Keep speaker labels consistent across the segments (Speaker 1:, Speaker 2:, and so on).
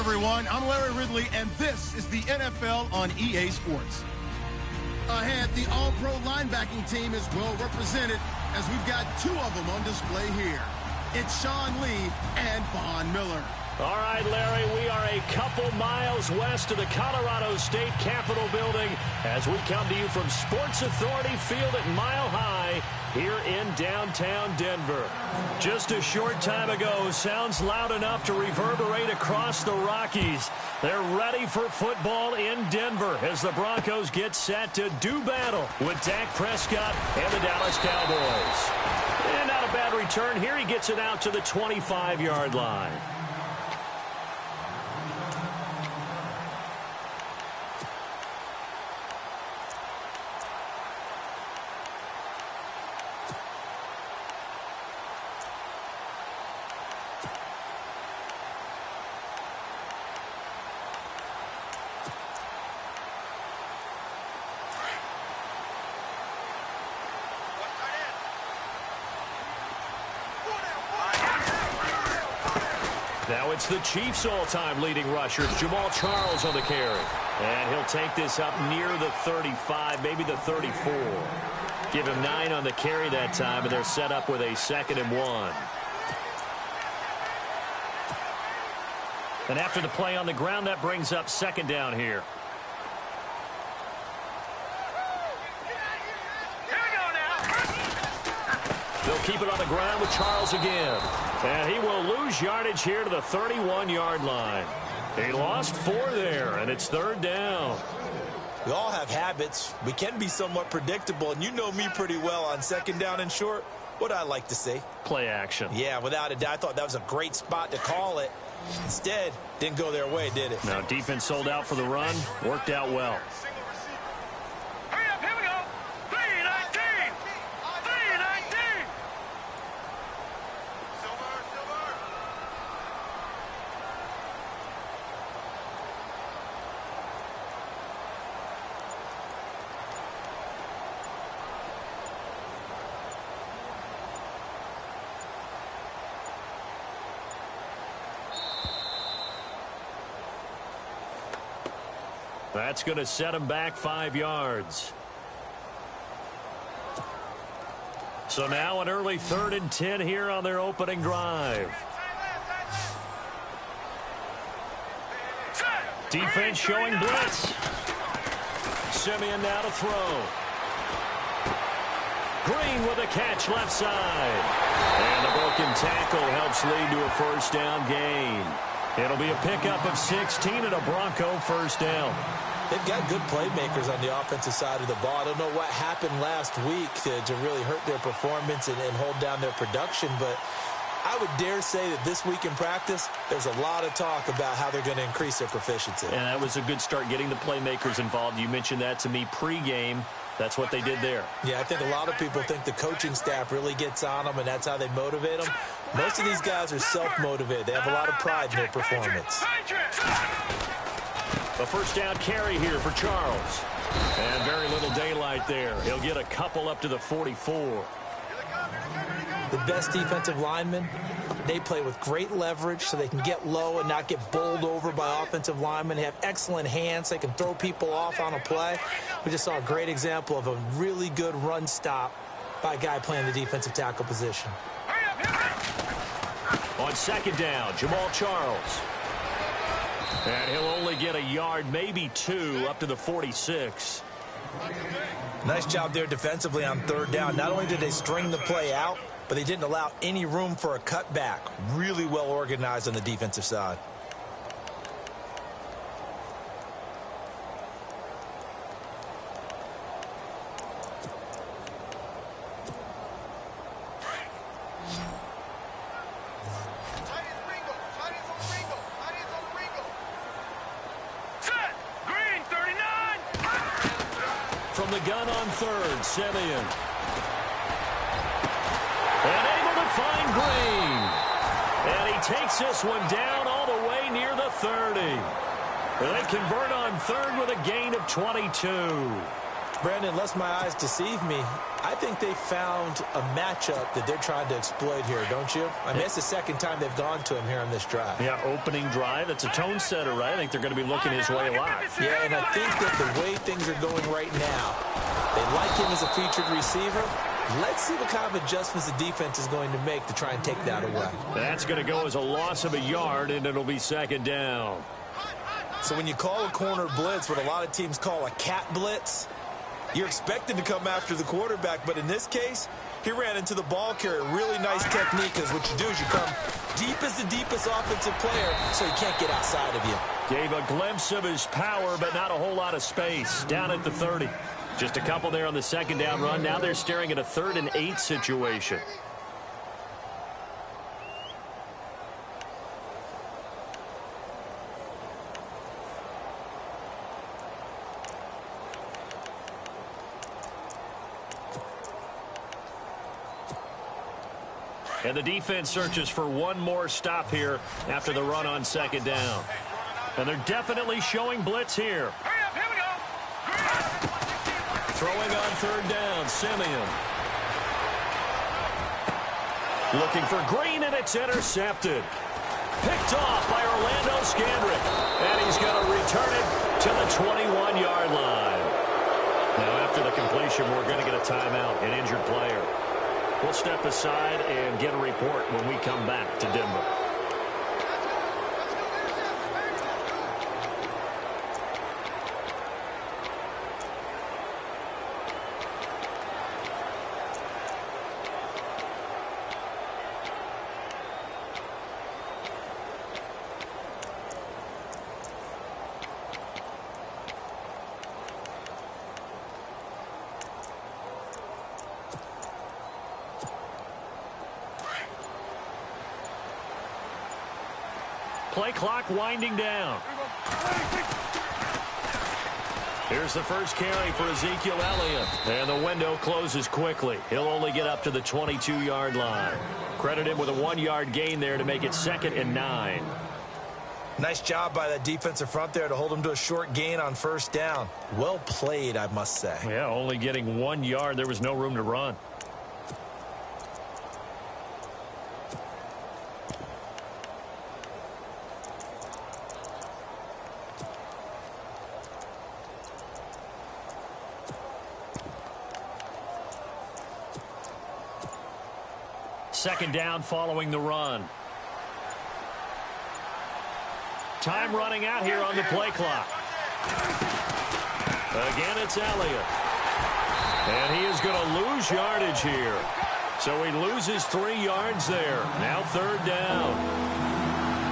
Speaker 1: everyone. I'm Larry Ridley, and this is the NFL on EA Sports. Ahead, the All-Pro linebacking team is well represented, as we've got two of them on display here. It's Sean Lee and Von Miller.
Speaker 2: All right, Larry, we are a couple miles west of the Colorado State Capitol building as we come to you from Sports Authority Field at Mile High here in downtown Denver. Just a short time ago, sounds loud enough to reverberate across the Rockies. They're ready for football in Denver as the Broncos get set to do battle with Dak Prescott and the Dallas Cowboys. And not a bad return here. He gets it out to the 25-yard line. Now it's the Chiefs' all-time leading rushers, Jamal Charles on the carry. And he'll take this up near the 35, maybe the 34. Give him 9 on the carry that time, and they're set up with a 2nd and 1. And after the play on the ground, that brings up 2nd down here. They'll keep it on the ground with Charles again. And he will lose yardage here to the 31-yard line. He lost 4 there, and it's 3rd down.
Speaker 3: We all have habits. We can be somewhat predictable, and you know me pretty well on 2nd down and short. What I like to say?
Speaker 2: Play action.
Speaker 3: Yeah, without a doubt. I thought that was a great spot to call it. Instead, didn't go their way, did it?
Speaker 2: Now, defense sold out for the run. Worked out well.
Speaker 4: Hurry up, here we go. 3-19. 3-19.
Speaker 2: That's going to set him back 5 yards. So now an early 3rd and 10 here on their opening drive. Defense showing blitz. Simeon now to throw. Green with a catch left side. And the broken tackle helps lead to a 1st down gain. It'll be a pickup of 16 and a Bronco 1st down.
Speaker 3: They've got good playmakers on the offensive side of the ball. I don't know what happened last week to really hurt their performance and hold down their production, but I would dare say that this week in practice, there's a lot of talk about how they're going to increase their proficiency.
Speaker 2: And that was a good start getting the playmakers involved. You mentioned that to me pregame. That's what they did there.
Speaker 3: Yeah, I think a lot of people think the coaching staff really gets on them, and that's how they motivate them. Most of these guys are self-motivated. They have a lot of pride in their performance.
Speaker 2: A 1st down carry here for Charles. And very little daylight there. He'll get a couple up to the 44.
Speaker 3: The best defensive linemen, they play with great leverage so they can get low and not get bowled over by offensive linemen. They have excellent hands. They can throw people off on a play. We just saw a great example of a really good run stop by a guy playing the defensive tackle position.
Speaker 2: On 2nd down, Jamal Charles. And he'll only get a yard, maybe 2, up to the 46.
Speaker 3: Nice job there defensively on 3rd down. Not only did they string the play out, but they didn't allow any room for a cutback. Really well organized on the defensive side.
Speaker 2: From the gun on 3rd, Simeon. And able to find Green. And he takes this one down all the way near the 30. They convert on 3rd with a gain of 22.
Speaker 3: Brandon, unless my eyes deceive me, I think they found a matchup that they're trying to exploit here, don't you? I mean, it's the second time they've gone to him here on this drive.
Speaker 2: Yeah, opening drive. It's a tone setter, right? I think they're going to be looking his way a lot.
Speaker 3: Yeah, and I think that the way things are going right now, they like him as a featured receiver. Let's see what kind of adjustments the defense is going to make to try and take that away.
Speaker 2: That's going to go as a loss of a yard, and it'll be second down.
Speaker 3: So when you call a corner blitz, what a lot of teams call a cat blitz, you're expected to come after the quarterback, but in this case, he ran into the ball carrier. Really nice technique, because what you do is you come deep as the deepest offensive player, so he can't get outside of you.
Speaker 2: Gave a glimpse of his power, but not a whole lot of space. Down at the 30. Just a couple there on the second down run. Now they're staring at a 3rd and 8 situation. And the defense searches for one more stop here after the run on second down. And they're definitely showing blitz here.
Speaker 4: Here we go.
Speaker 2: Throwing on 3rd down, Simeon. Looking for Green, and it's intercepted. Picked off by Orlando Scandrick. And he's going to return it to the 21-yard line. Now, after the completion, we're going to get a timeout, an injured player. We'll step aside and get a report when we come back to Denver. Play clock winding down. Here's the first carry for Ezekiel Elliott. And the window closes quickly. He'll only get up to the 22-yard line. Credit him with a 1-yard gain there to make it 2nd and 9.
Speaker 3: Nice job by that defensive front there to hold him to a short gain on 1st down. Well played, I must say.
Speaker 2: Yeah, only getting 1 yard. There was no room to run. Second down following the run. Time running out here on the play clock. Again, it's Elliott. And he is going to lose yardage here. So he loses 3 yards there. Now 3rd down.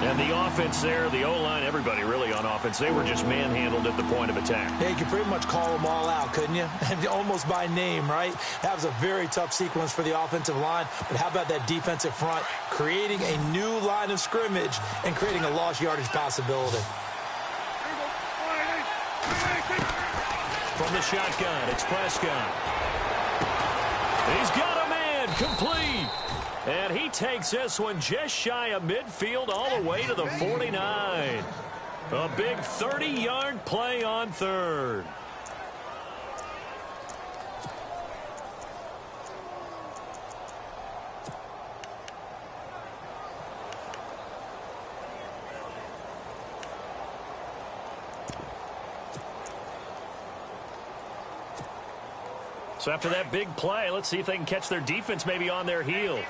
Speaker 2: And the offense there, the O-line, everybody really on offense, they were just manhandled at the point of attack.
Speaker 3: Yeah, you could pretty much call them all out, couldn't you? Almost by name, right? That was a very tough sequence for the offensive line. But how about that defensive front creating a new line of scrimmage and creating a lost yardage possibility?
Speaker 2: From the shotgun, it's Prescott. He's got a man, complete. And he takes this one just shy of midfield all the way to the 49. A big 30-yard play on 3rd. So after that big play, let's see if they can catch their defense maybe on their heels.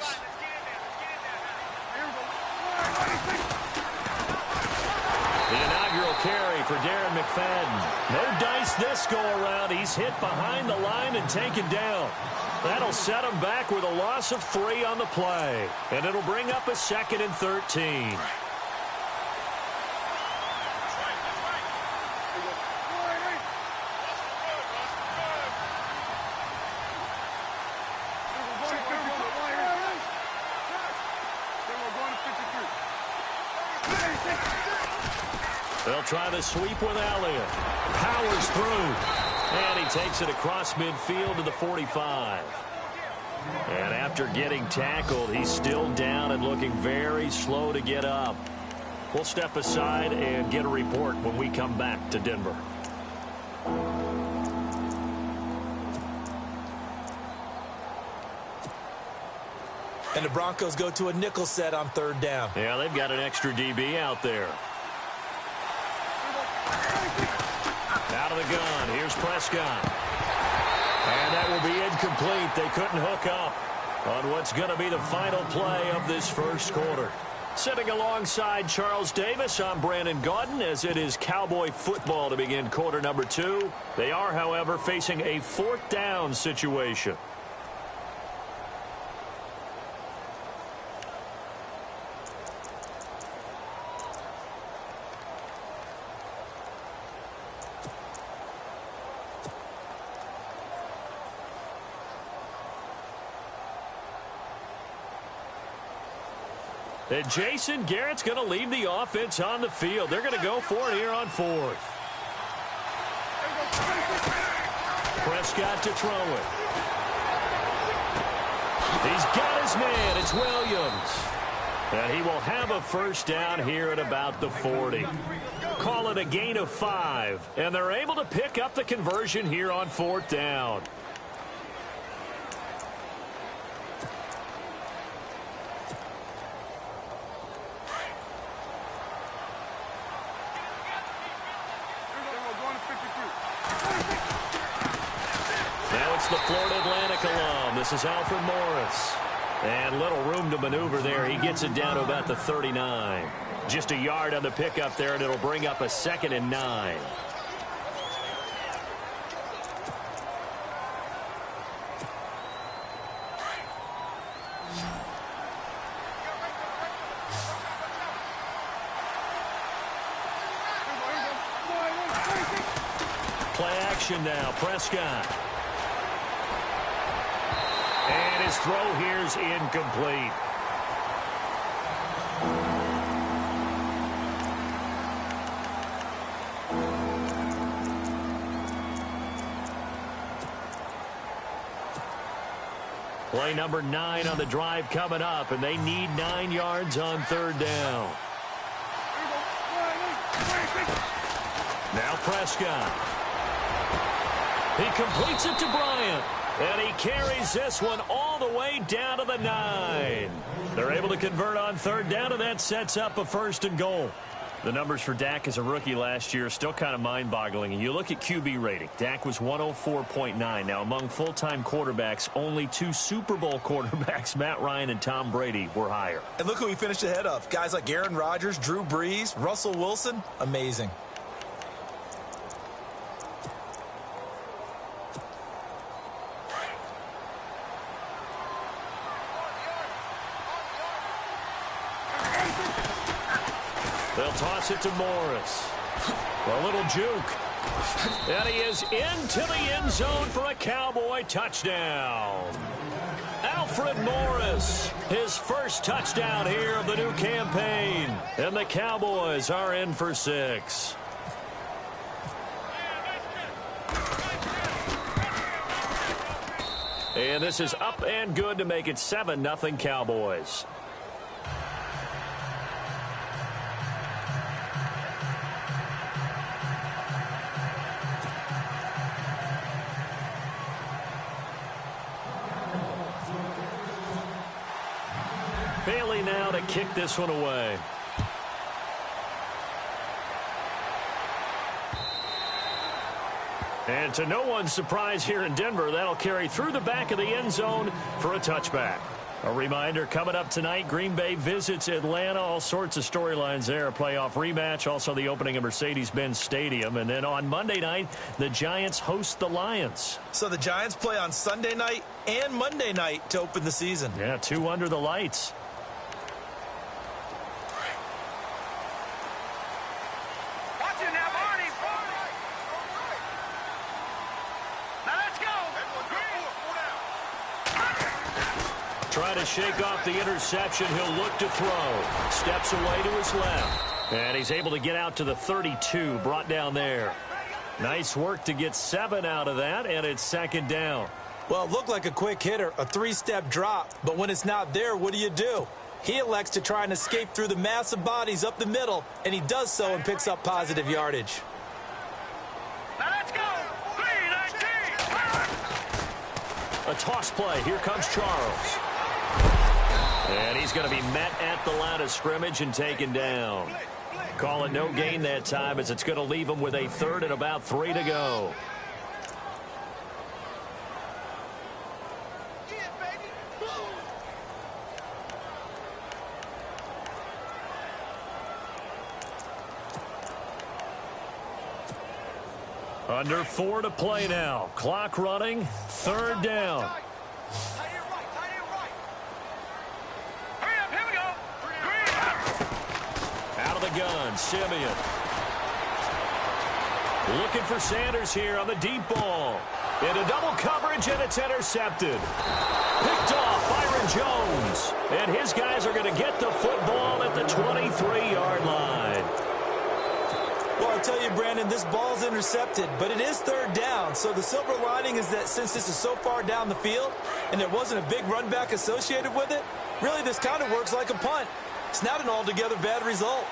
Speaker 2: The inaugural carry for Darren McFadden. No dice this go-around. He's hit behind the line and taken down. That'll set him back with a loss of 3 on the play. And it'll bring up a 2nd and 13. They'll try the sweep with Elliott. Powers through. And he takes it across midfield to the 45. And after getting tackled, he's still down and looking very slow to get up. We'll step aside and get a report when we come back to Denver.
Speaker 3: And the Broncos go to a nickel set on 3rd down.
Speaker 2: Yeah, they've got an extra DB out there. Out of the gun. Here's Prescott. And that will be incomplete. They couldn't hook up on what's going to be the final play of this first quarter. Sitting alongside Charles Davis, I'm Brandon Gaudin, as it is Cowboy football to begin quarter number 2. They are, however, facing a 4th down situation. And Jason Garrett's going to leave the offense on the field. They're going to go for it here on 4th. Prescott to throw it. He's got his man. It's Williams. And he will have a first down here at about the 40. Call it a gain of 5. And they're able to pick up the conversion here on 4th down. The Florida Atlantic alum. This is Alfred Morris. And little room to maneuver there. He gets it down to about the 39. Just a yard on the pickup there, and it'll bring up a 2nd and 9. Play action now. Prescott. And his throw here's incomplete. Play number 9 on the drive coming up, and they need 9 yards on 3rd down. Now Prescott. He completes it to Bryant. And he carries this one all the way down to the 9. They're able to convert on 3rd down, and that sets up a 1st and goal. The numbers for Dak as a rookie last year are still kind of mind-boggling. And you look at QB rating. Dak was 104.9. Now, among full-time quarterbacks, only 2 Super Bowl quarterbacks, Matt Ryan and Tom Brady, were higher.
Speaker 3: And look who he finished ahead of. Guys like Aaron Rodgers, Drew Brees, Russell Wilson. Amazing.
Speaker 2: They'll toss it to Morris. A little juke. And he is into the end zone for a Cowboy touchdown. Alfred Morris, his first touchdown here of the new campaign. And the Cowboys are in for 6. And this is up and good to make it 7-0 Cowboys. Bailey now to kick this one away. And to no one's surprise here in Denver, that'll carry through the back of the end zone for a touchback. A reminder, coming up tonight, Green Bay visits Atlanta. All sorts of storylines there. A playoff rematch, also the opening of Mercedes-Benz Stadium. And then on Monday night, the Giants host the Lions.
Speaker 3: So the Giants play on Sunday night and Monday night to open the season.
Speaker 2: Yeah, 2 under the lights. Trying to shake off the interception. He'll look to throw. Steps away to his left. And he's able to get out to the 32. Brought down there. Nice work to get 7 out of that. And it's 2nd down.
Speaker 3: Well, it looked like a quick hitter, a 3-step drop. But when it's not there, what do? He elects to try and escape through the massive bodies up the middle. And he does so and picks up positive yardage.
Speaker 4: Let's go. 3-19.
Speaker 2: A toss play. Here comes Charles. And he's going to be met at the line of scrimmage and taken down. Call it no gain that time, as it's going to leave him with a third and about 3 to go. Under 4 to play now. Clock running. 3rd down. Out of the gun, Simeon. Looking for Sanders here on the deep ball. Into double coverage, and it's intercepted. Picked off Byron Jones. And his guys are going to get the football at the 23-yard line.
Speaker 3: Well, I'll tell you, Brandon, this ball's intercepted, but it is 3rd down. So the silver lining is that since this is so far down the field and there wasn't a big run back associated with it, really this kind of works like a punt. It's not an altogether bad result.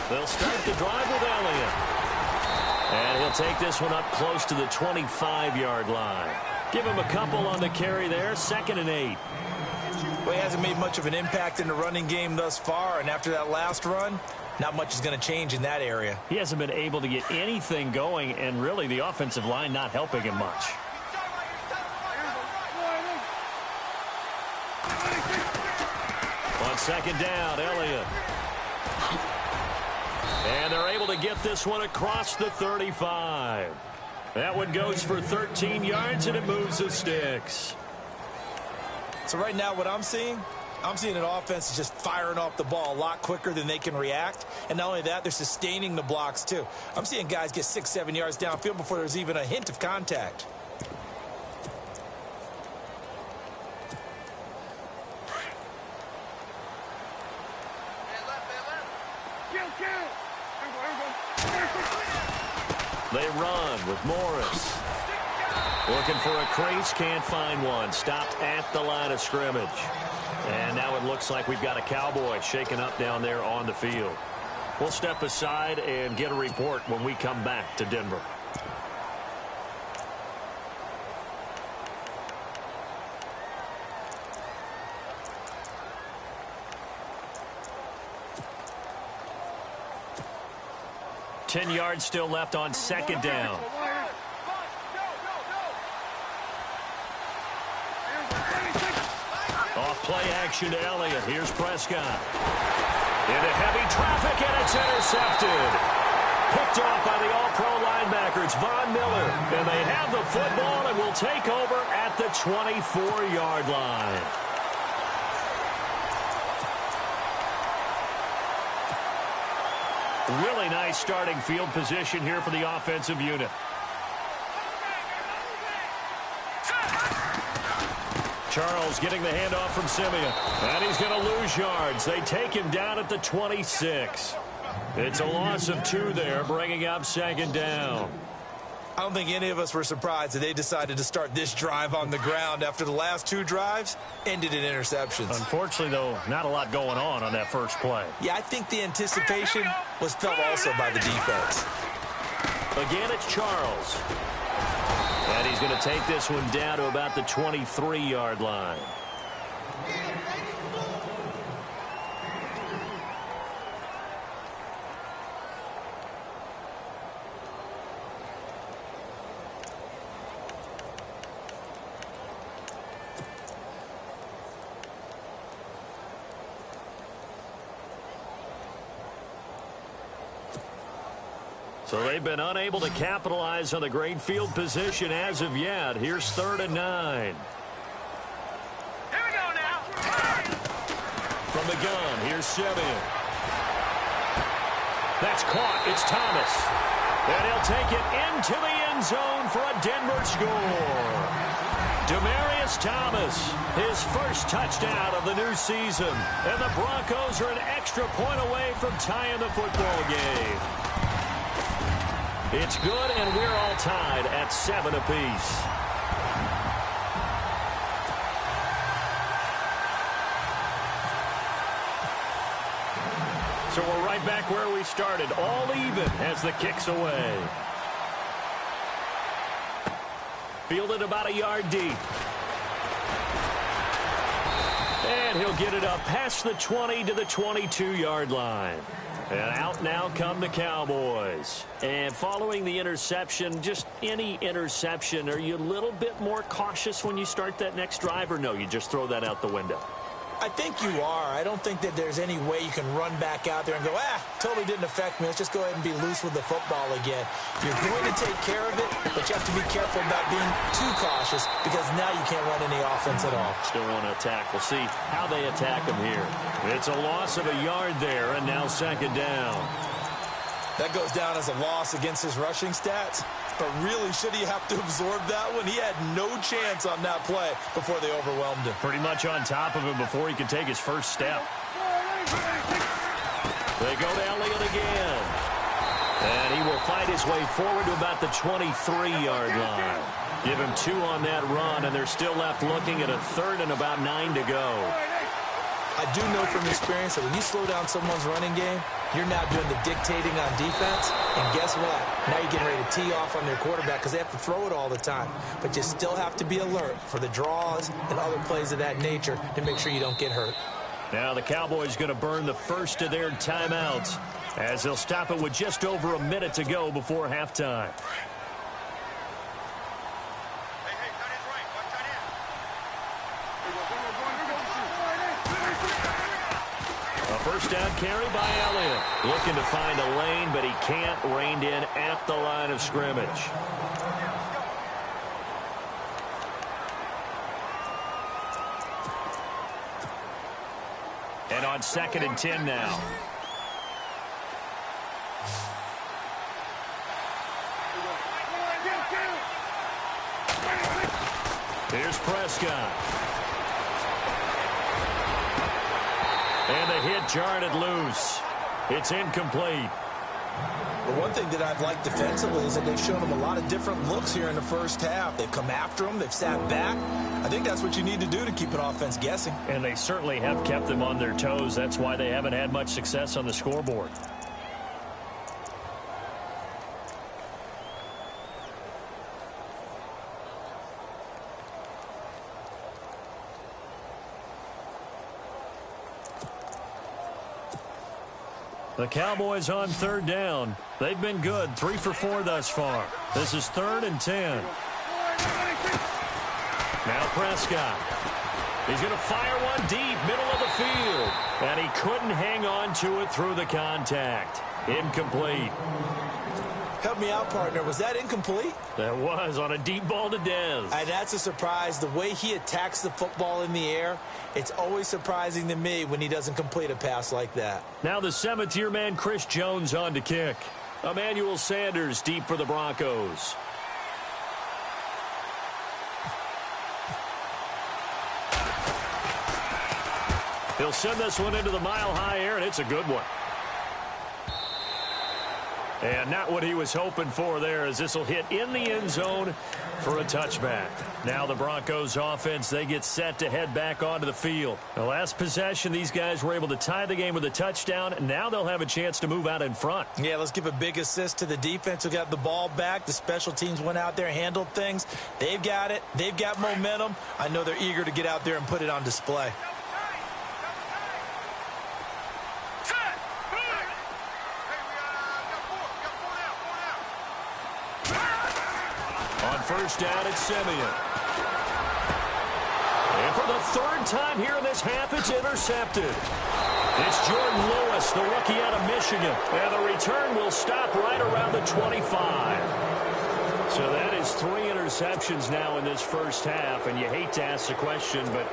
Speaker 2: They'll start the drive with Elliott. And he'll take this one up close to the 25-yard line. Give him a couple on the carry there. 2nd and 8.
Speaker 3: Well, he hasn't made much of an impact in the running game thus far, and after that last run, not much is going to change in that area.
Speaker 2: He hasn't been able to get anything going, and really the offensive line not helping him much. On 2nd down, Elliott. And they're able to get this one across the 35. That one goes for 13 yards, and it moves the sticks.
Speaker 3: So right now what I'm seeing an offense is just firing off the ball a lot quicker than they can react. And not only that, they're sustaining the blocks too. I'm seeing guys get 6-7 yards downfield before there's even a hint of contact.
Speaker 2: They run with Morris. Looking for a crease, can't find one. Stopped at the line of scrimmage. And now it looks like we've got a Cowboy shaken up down there on the field. We'll step aside and get a report when we come back to Denver. Ten yards still left on 2nd down. Off play action to Elliott. Here's Prescott. Into heavy traffic, and it's intercepted. Picked off by the all-pro linebacker. It's Von Miller. And they have the football and will take over at the 24-yard line. Really nice starting field position here for the offensive unit. Charles getting the handoff from Simeon. And he's going to lose yards. They take him down at the 26. It's a loss of 2 there, bringing up 2nd down.
Speaker 3: I don't think any of us were surprised that they decided to start this drive on the ground after the last 2 drives ended in interceptions.
Speaker 2: Unfortunately, though, not a lot going on that first play.
Speaker 3: Yeah, I think the anticipation was felt also by the defense.
Speaker 2: Again, it's Charles. And he's going to take this one down to about the 23-yard line. So they've been unable to capitalize on the great field position as of yet. Here's 3rd and 9.
Speaker 4: Here we go now.
Speaker 2: From the gun, here's Simeon. That's caught. It's Thomas. And he'll take it into the end zone for a Denver score. Demaryius Thomas, his first touchdown of the new season. And the Broncos are an extra point away from tying the football game. It's good, and we're all tied at 7 apiece. So we're right back where we started, all even as the kick's away. fielded about a yard deep. And he'll get it up past the 20 to the 22-yard line. And out now come the Cowboys. And following the interception, just any interception, are you a little bit more cautious when you start that next drive, or no, you just throw that out the window?
Speaker 3: I think you are. I don't think that there's any way you can run back out there and go, totally didn't affect me. Let's just go ahead and be loose with the football again. You're going to take care of it, but you have to be careful about being too cautious because now you can't run any offense at all.
Speaker 2: Still want to attack. We'll see how they attack him here. It's a loss of a yard there, and now second down.
Speaker 3: That goes down as a loss against his rushing stats. But really, should he have to absorb that one? He had no chance on that play before they overwhelmed him.
Speaker 2: Pretty much on top of him before he could take his first step. They go to Elliott again. And he will fight his way forward to about the 23-yard line. Give him 2 on that run, and they're still left looking at a third and about 9 to go.
Speaker 3: I do know from experience that when you slow down someone's running game, you're now doing the dictating on defense. And guess what? Now you're getting ready to tee off on their quarterback because they have to throw it all the time. But you still have to be alert for the draws and other plays of that nature to make sure you don't get hurt.
Speaker 2: Now the Cowboys going to burn the first of their timeouts as they'll stop it with just over a minute to go before halftime. First down carry by Elliott. Looking to find a lane, but he can't. Reined in at the line of scrimmage. And on 2nd and 10 now. Here's Prescott. And the hit jarred it loose. It's incomplete.
Speaker 3: The one thing that I've liked defensively is that they've shown him a lot of different looks here in the first half. They've come after him. They've sat back. I think that's what you need to do to keep an offense guessing.
Speaker 2: And they certainly have kept them on their toes. That's why they haven't had much success on the scoreboard. The Cowboys on 3rd down. They've been good, 3 for 4 thus far. This is 3rd and 10. Now Prescott. He's going to fire one deep, middle of the field. And he couldn't hang on to it through the contact. Incomplete.
Speaker 3: Help me out, partner. Was that incomplete?
Speaker 2: That was on a deep ball to Dez.
Speaker 3: And that's a surprise. The way he attacks the football in the air, it's always surprising to me when he doesn't complete a pass like that.
Speaker 2: Now the 7th-year man Chris Jones on to kick. Emmanuel Sanders deep for the Broncos. He'll send this one into the mile-high air, and it's a good one. And not what he was hoping for there, as this will hit in the end zone for a touchback. Now the Broncos offense, they get set to head back onto the field. The last possession, these guys were able to tie the game with a touchdown. Now they'll have a chance to move out in front.
Speaker 3: Yeah, let's give a big assist to the defense who got the ball back. The special teams went out there, handled things. They've got it. They've got momentum. I know they're eager to get out there and put it on display.
Speaker 2: First down at Simeon. And for the 3rd time here in this half, it's intercepted. It's Jordan Lewis, the rookie out of Michigan. And the return will stop right around the 25. So that is 3 interceptions now in this first half. And you hate to ask the question, but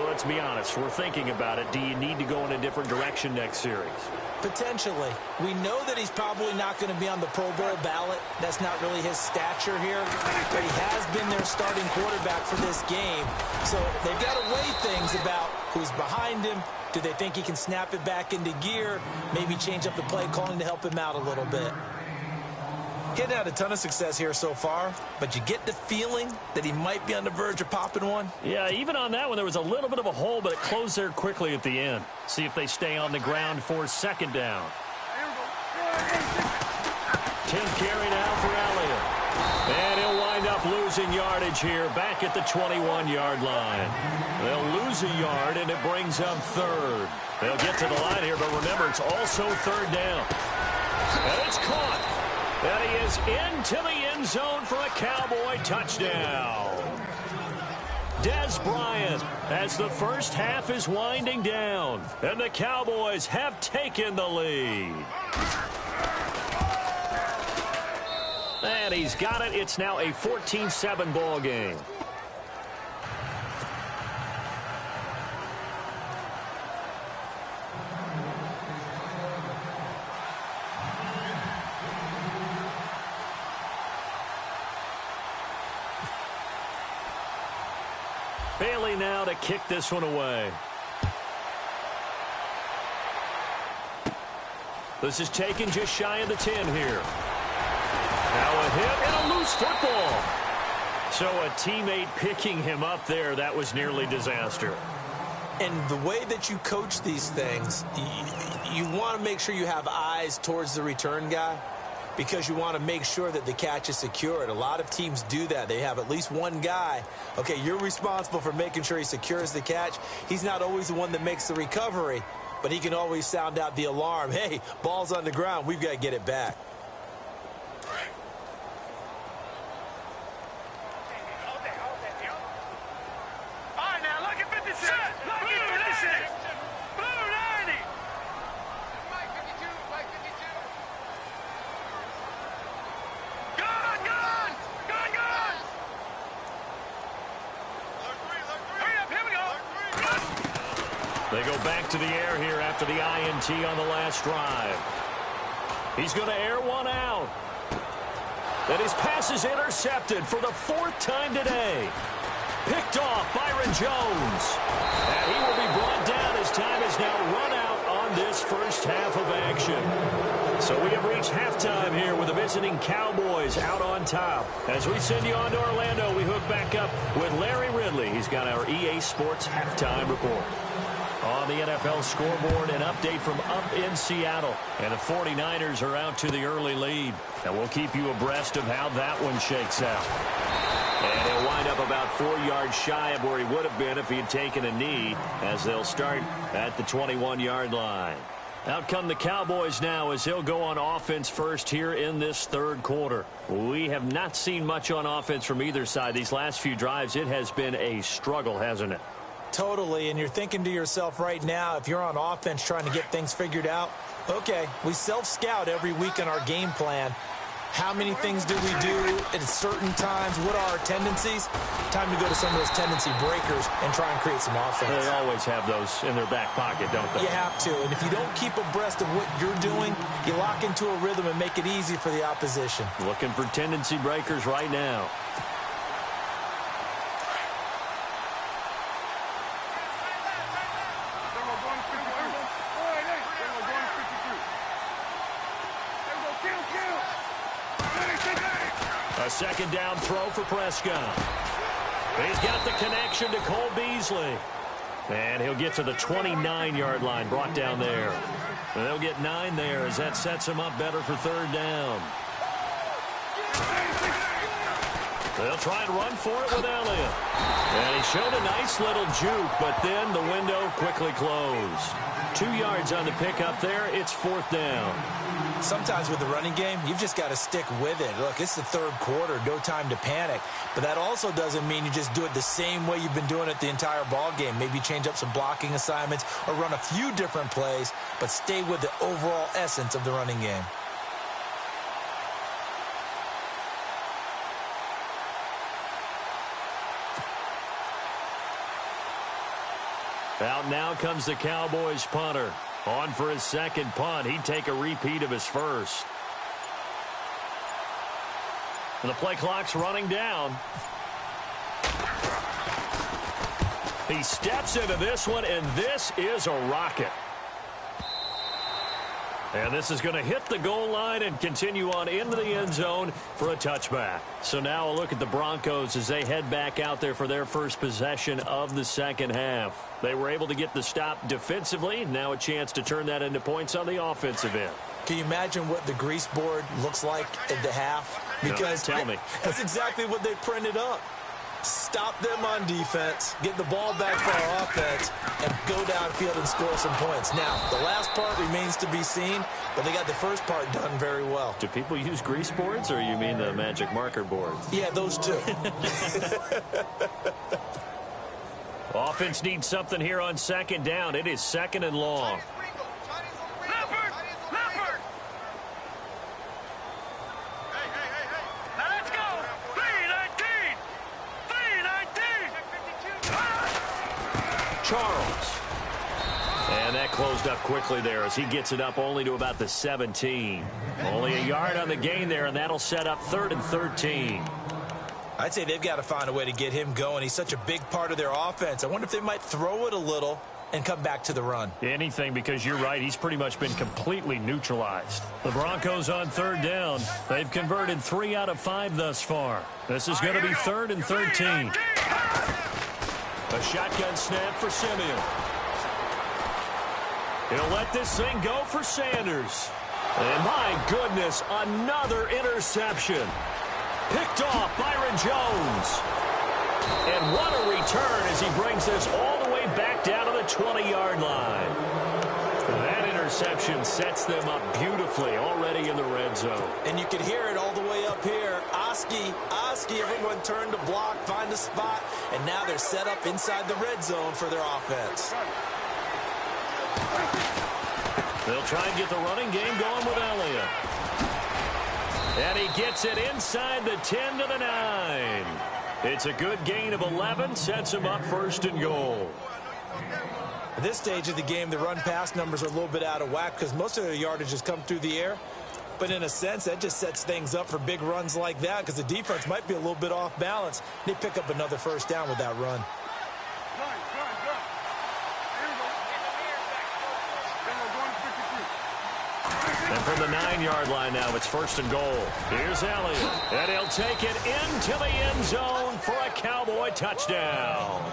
Speaker 2: let's be honest. We're thinking about it. Do you need to go in a different direction next series?
Speaker 3: Potentially. We know that he's probably not going to be on the Pro Bowl ballot. That's not really his stature here. But he has been their starting quarterback for this game. So they've got to weigh things about who's behind him. Do they think he can snap it back into gear? Maybe change up the play calling to help him out a little bit. He hadn't had a ton of success here so far, but you get the feeling that he might be on the verge of popping one.
Speaker 2: Yeah, even on that one, there was a little bit of a hole, but it closed there quickly at the end. See if they stay on the ground for 2nd down. 10th carry now for Elliott. And he'll wind up losing losing yardage here back at the 21-yard line. They'll lose a yard, and it brings up third. They'll get to the line here, but remember, it's also third down. And it's caught. And he is into the end zone for a Cowboy touchdown. Des Bryant as the first half is winding down, and the Cowboys have taken the lead. And he's got it. It's now a 14-7 ball game. Bailey now to kick this one away. This is taken just shy of the 10 here. Now a hit and a loose football. So a teammate picking him up there, that was nearly disaster.
Speaker 3: And the way that you coach these things, you want to make sure you have eyes towards the return guy, because you want to make sure that the catch is secured. A lot of teams do that. They have at least one guy. Okay, you're responsible for making sure he secures the catch. He's not always the one that makes the recovery, but he can always sound out the alarm. Hey, ball's on the ground. We've got to get it back.
Speaker 2: They go back to the air here after the INT on the last drive. He's going to air one out. And his pass is intercepted for the fourth time today. Picked off Byron Jones. And he will be brought down as time is now run out on this first half of action. So we have reached halftime here with the visiting Cowboys out on top. As we send you on to Orlando, we hook back up with Larry Ridley. He's got our EA Sports halftime report. On the NFL scoreboard, an update from up in Seattle. And the 49ers are out to the early lead. And we'll keep you abreast of how that one shakes out. And he'll wind up about 4 yards shy of where he would have been if he had taken a knee, as they'll start at the 21-yard line. Out come the Cowboys now as they'll go on offense first here in this third quarter. We have not seen much on offense from either side. These last few drives, it has been a struggle, hasn't it?
Speaker 3: Totally, and you're thinking to yourself right now, if you're on offense trying to get things figured out, okay, we self-scout every week in our game plan. How many things do we do at certain times? What are our tendencies? Time to go to some of those tendency breakers and try and create some offense.
Speaker 2: They always have those in their back pocket, don't they?
Speaker 3: You have to, and if you don't keep abreast of what you're doing, you lock into a rhythm and make it easy for the opposition.
Speaker 2: Looking for tendency breakers right now. A second down throw for Prescott. He's got the connection to Cole Beasley. And he'll get to the 29-yard line, brought down there. And they'll get 9 there as that sets him up better for third down. They'll try and run for it with Elliott. And he showed a nice little juke, but then the window quickly closed. 2 yards on the pickup there. It's fourth down.
Speaker 3: Sometimes with the running game, you've just got to stick with it. Look, it's the third quarter, no time to panic. But that also doesn't mean you just do it the same way you've been doing it the entire ball game. Maybe change up some blocking assignments or run a few different plays, but stay with the overall essence of the running game.
Speaker 2: Out now comes the Cowboys punter. On for his second punt. He'd take a repeat of his first. And the play clock's running down. He steps into this one, and this is a rocket. And this is going to hit the goal line and continue on into the end zone for a touchback. So now a look at the Broncos as they head back out there for their first possession of the second half. They were able to get the stop defensively. Now a chance to turn that into points on the offensive end.
Speaker 3: Can you imagine what the grease board looks like at the half? Because
Speaker 2: no, tell me.
Speaker 3: That's exactly what they printed up. Stop them on defense, get the ball back for our offense, and go downfield and score some points. Now, the last part remains to be seen, but they got the first part done very well.
Speaker 2: Do people use grease boards, or you mean the magic marker boards?
Speaker 3: Yeah, those two.
Speaker 2: Offense needs something here on second down. It is second and long. Charles. And that closed up quickly there as he gets it up only to about the 17. Only a yard on the gain there, and that'll set up 3rd and 13.
Speaker 3: I'd say they've got to find a way to get him going. He's such a big part of their offense. I wonder if they might throw it a little and come back to the run.
Speaker 2: Anything, because you're right, he's pretty much been completely neutralized. The Broncos on 3rd down. They've converted 3 out of 5 thus far. This is going to be 3rd and 13. A shotgun snap for Simeon. He'll let this thing go for Sanders. And my goodness, another interception. Picked off Byron Jones. And what a return as he brings this all the way back down to the 20-yard line. That interception sets them up beautifully already in the red zone.
Speaker 3: And you can hear it all the way up here. Oski, everyone turned to block, find a spot, and now they're set up inside the red zone for their offense.
Speaker 2: They'll try and get the running game going with Elliott. And he gets it inside the 10 to the 9. It's a good gain of 11, sets him up 1st and goal.
Speaker 3: At this stage of the game, the run-pass numbers are a little bit out of whack because most of their yardage has come through the air. But in a sense, that just sets things up for big runs like that because the defense might be a little bit off balance. They pick up another 1st down with that run.
Speaker 2: And from the 9-yard line now, it's 1st and goal. Here's Elliott, and he'll take it into the end zone for a Cowboy touchdown.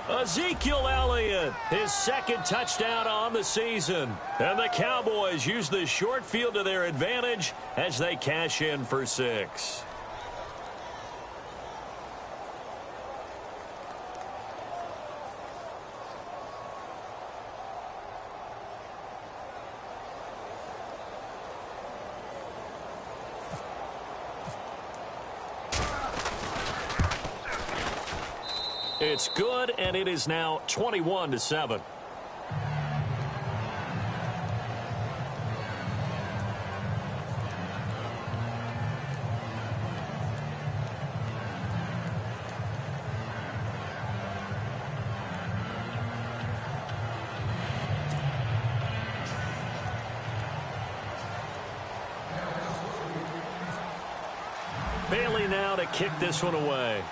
Speaker 2: Ezekiel Elliott, his 2nd touchdown on the season. And the Cowboys use the short field to their advantage as they cash in for 6. It's good, and it is now 21-7. Bailey now to kick this one away.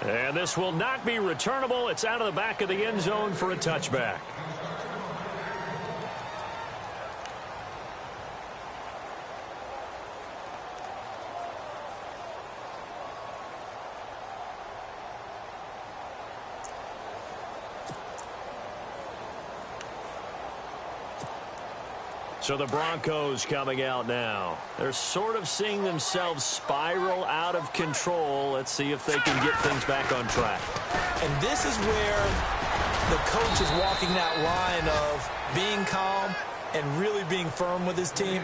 Speaker 2: And this will not be returnable. It's out of the back of the end zone for a touchback. So the Broncos coming out now. They're sort of seeing themselves spiral out of control. Let's see if they can get things back on track.
Speaker 3: And this is where the coach is walking that line of being calm and really being firm with his team.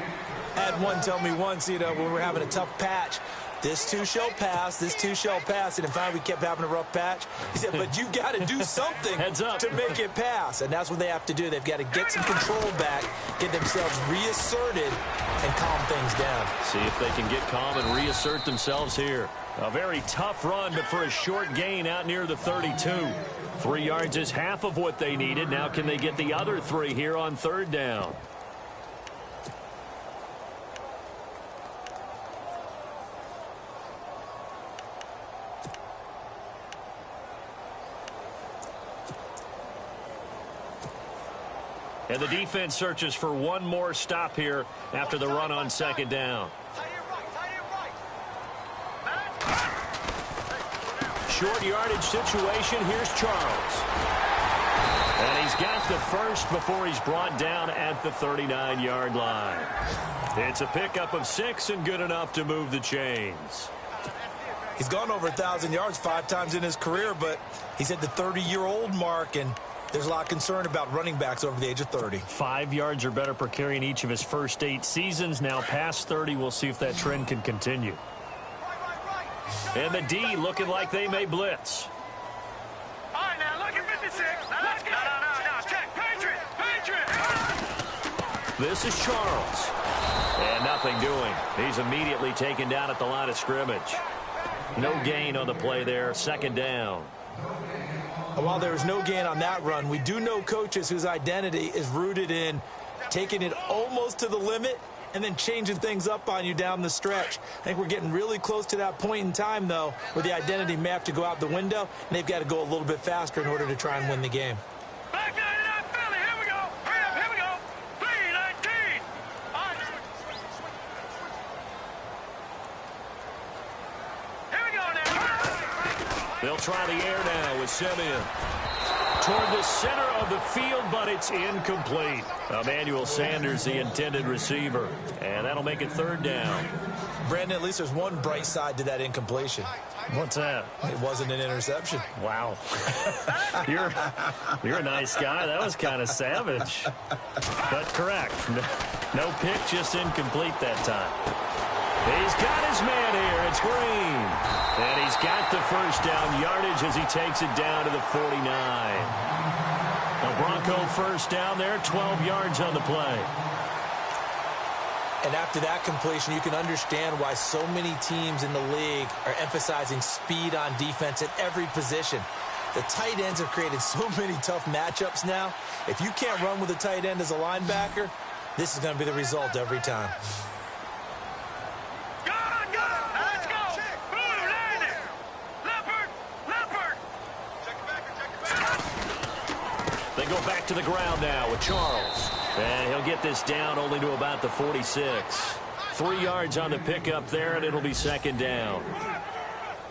Speaker 3: I had one tell me once, when we were having a tough patch, this too shall pass, this too shall pass. And in fact, we kept having a rough patch. He said, but you got to do something
Speaker 2: Heads up.
Speaker 3: to make it pass. And that's what they have to do. They've got to get some control back, get themselves reasserted, and calm things down.
Speaker 2: See if they can get calm and reassert themselves here. A very tough run, but for a short gain out near the 32. 3 yards is half of what they needed. Now can they get the other 3 here on 3rd down? And the defense searches for one more stop here after the run on second down. Short yardage situation. Here's Charles. And he's got the first before he's brought down at the 39-yard line. It's a pickup of 6 and good enough to move the chains.
Speaker 3: He's gone over 1,000 yards 5 times in his career, but he's at the 30-year-old mark, and there's a lot of concern about running backs over the age of 30.
Speaker 2: 5 yards or better per carry in each of his first 8 seasons. Now past 30, we'll see if that trend can continue. And the D looking like they may blitz.
Speaker 4: All right, now look at 56. Let's go. No. Check. Patriot.
Speaker 2: This is Charles. And nothing doing. He's immediately taken down at the line of scrimmage. No gain on the play there. Second down.
Speaker 3: And while there was no gain on that run, we do know coaches whose identity is rooted in taking it almost to the limit and then changing things up on you down the stretch. I think we're getting really close to that point in time, though, where the identity may have to go out the window, and they've got to go a little bit faster in order to try and win the game.
Speaker 4: Back 99 Philly. Here we go. Hurry up. Here we go. 3-19. All right. Here we go now.
Speaker 2: They'll try the air now with Simeon. Toward the center of the field, but it's incomplete. Emmanuel Sanders, the intended receiver. And that'll make it third down.
Speaker 3: Brandon, at least there's one bright side to that incompletion.
Speaker 2: What's that?
Speaker 3: It wasn't an interception.
Speaker 2: Wow. You're a nice guy. That was kind of savage. But correct. No pick, just incomplete that time. He's got his man here. It's Green. And he's got the first down yardage as he takes it down to the 49. A Bronco first down there, 12 yards on the play.
Speaker 3: And after that completion, you can understand why so many teams in the league are emphasizing speed on defense at every position. The tight ends have created so many tough matchups now. If you can't run with a tight end as a linebacker, this is going to be the result every time.
Speaker 2: They go back to the ground now with Charles. And he'll get this down only to about the 46. 3 yards on the pickup there, and it'll be second down.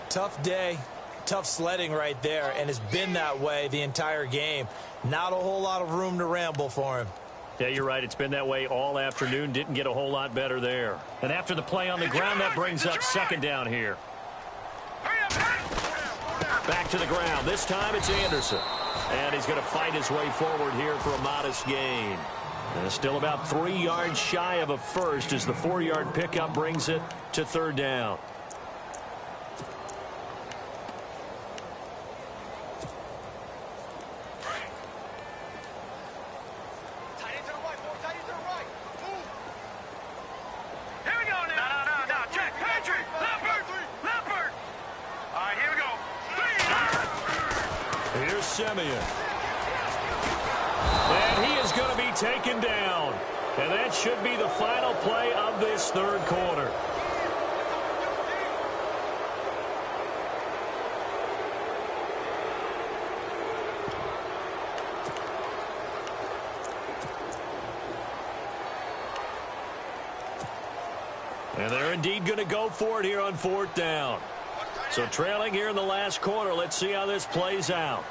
Speaker 3: Tough day, tough sledding right there, and it's been that way the entire game. Not a whole lot of room to ramble for him.
Speaker 2: Yeah, you're right. It's been that way all afternoon. Didn't get a whole lot better there. And after the play on the ground, that brings up second down here. Back to the ground. This time it's Anderson. And he's going to fight his way forward here for a modest gain. And still about 3 yards shy of a first as the 4-yard pickup brings it to third down.
Speaker 4: Here we go now. No. Check. Patriot. Leopard. All right, here we go.
Speaker 2: Here's Simeon. And he is going to be taken down. And that should be the final play of this third quarter. And they're indeed going to go for it here on fourth down. So trailing here in the last quarter. Let's see how this plays out.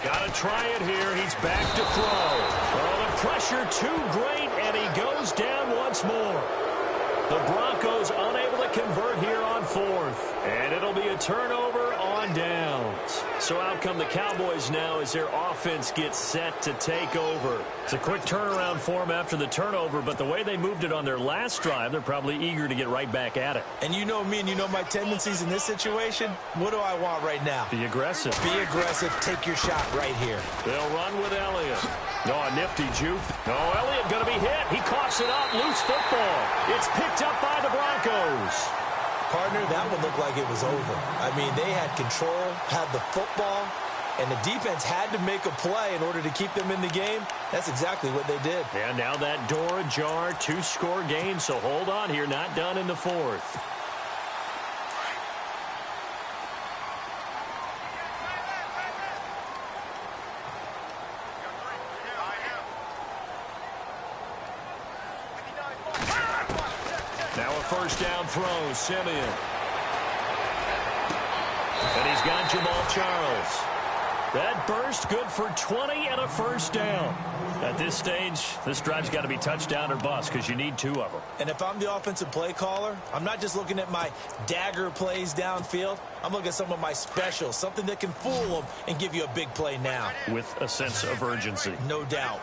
Speaker 2: Got to try it here. He's back to throw. Oh, the pressure too great, and he goes down once more. The Broncos unable to convert here on fourth. And it'll be a turnover on downs. So out come the Cowboys now as their offense gets set to take over. It's a quick turnaround for them after the turnover, but the way they moved it on their last drive, they're probably eager to get right back at it.
Speaker 3: And you know me and you know my tendencies in this situation. What do I want right now?
Speaker 2: Be aggressive.
Speaker 3: Be aggressive. Take your shot right here.
Speaker 2: They'll run with Elliott. No, a nifty juke. No, Elliott going to be hit. He coughs it up. Loose football. It's picked up by the Broncos.
Speaker 3: Partner, that one looked like it was over. I mean, they had control, had the football, and the defense had to make a play in order to keep them in the game. That's exactly what they did.
Speaker 2: And now that door ajar, 2-score game, so hold on here. Not done in the fourth. first down throw, Simeon. And he's got Jamal Charles. That burst good for 20 and a first down. At this stage, this drive's got to be touchdown or bust because you need 2 of them.
Speaker 3: And if I'm the offensive play caller, I'm not just looking at my dagger plays downfield. I'm looking at some of my specials, something that can fool them and give you a big play now.
Speaker 2: With a sense of urgency.
Speaker 3: No doubt.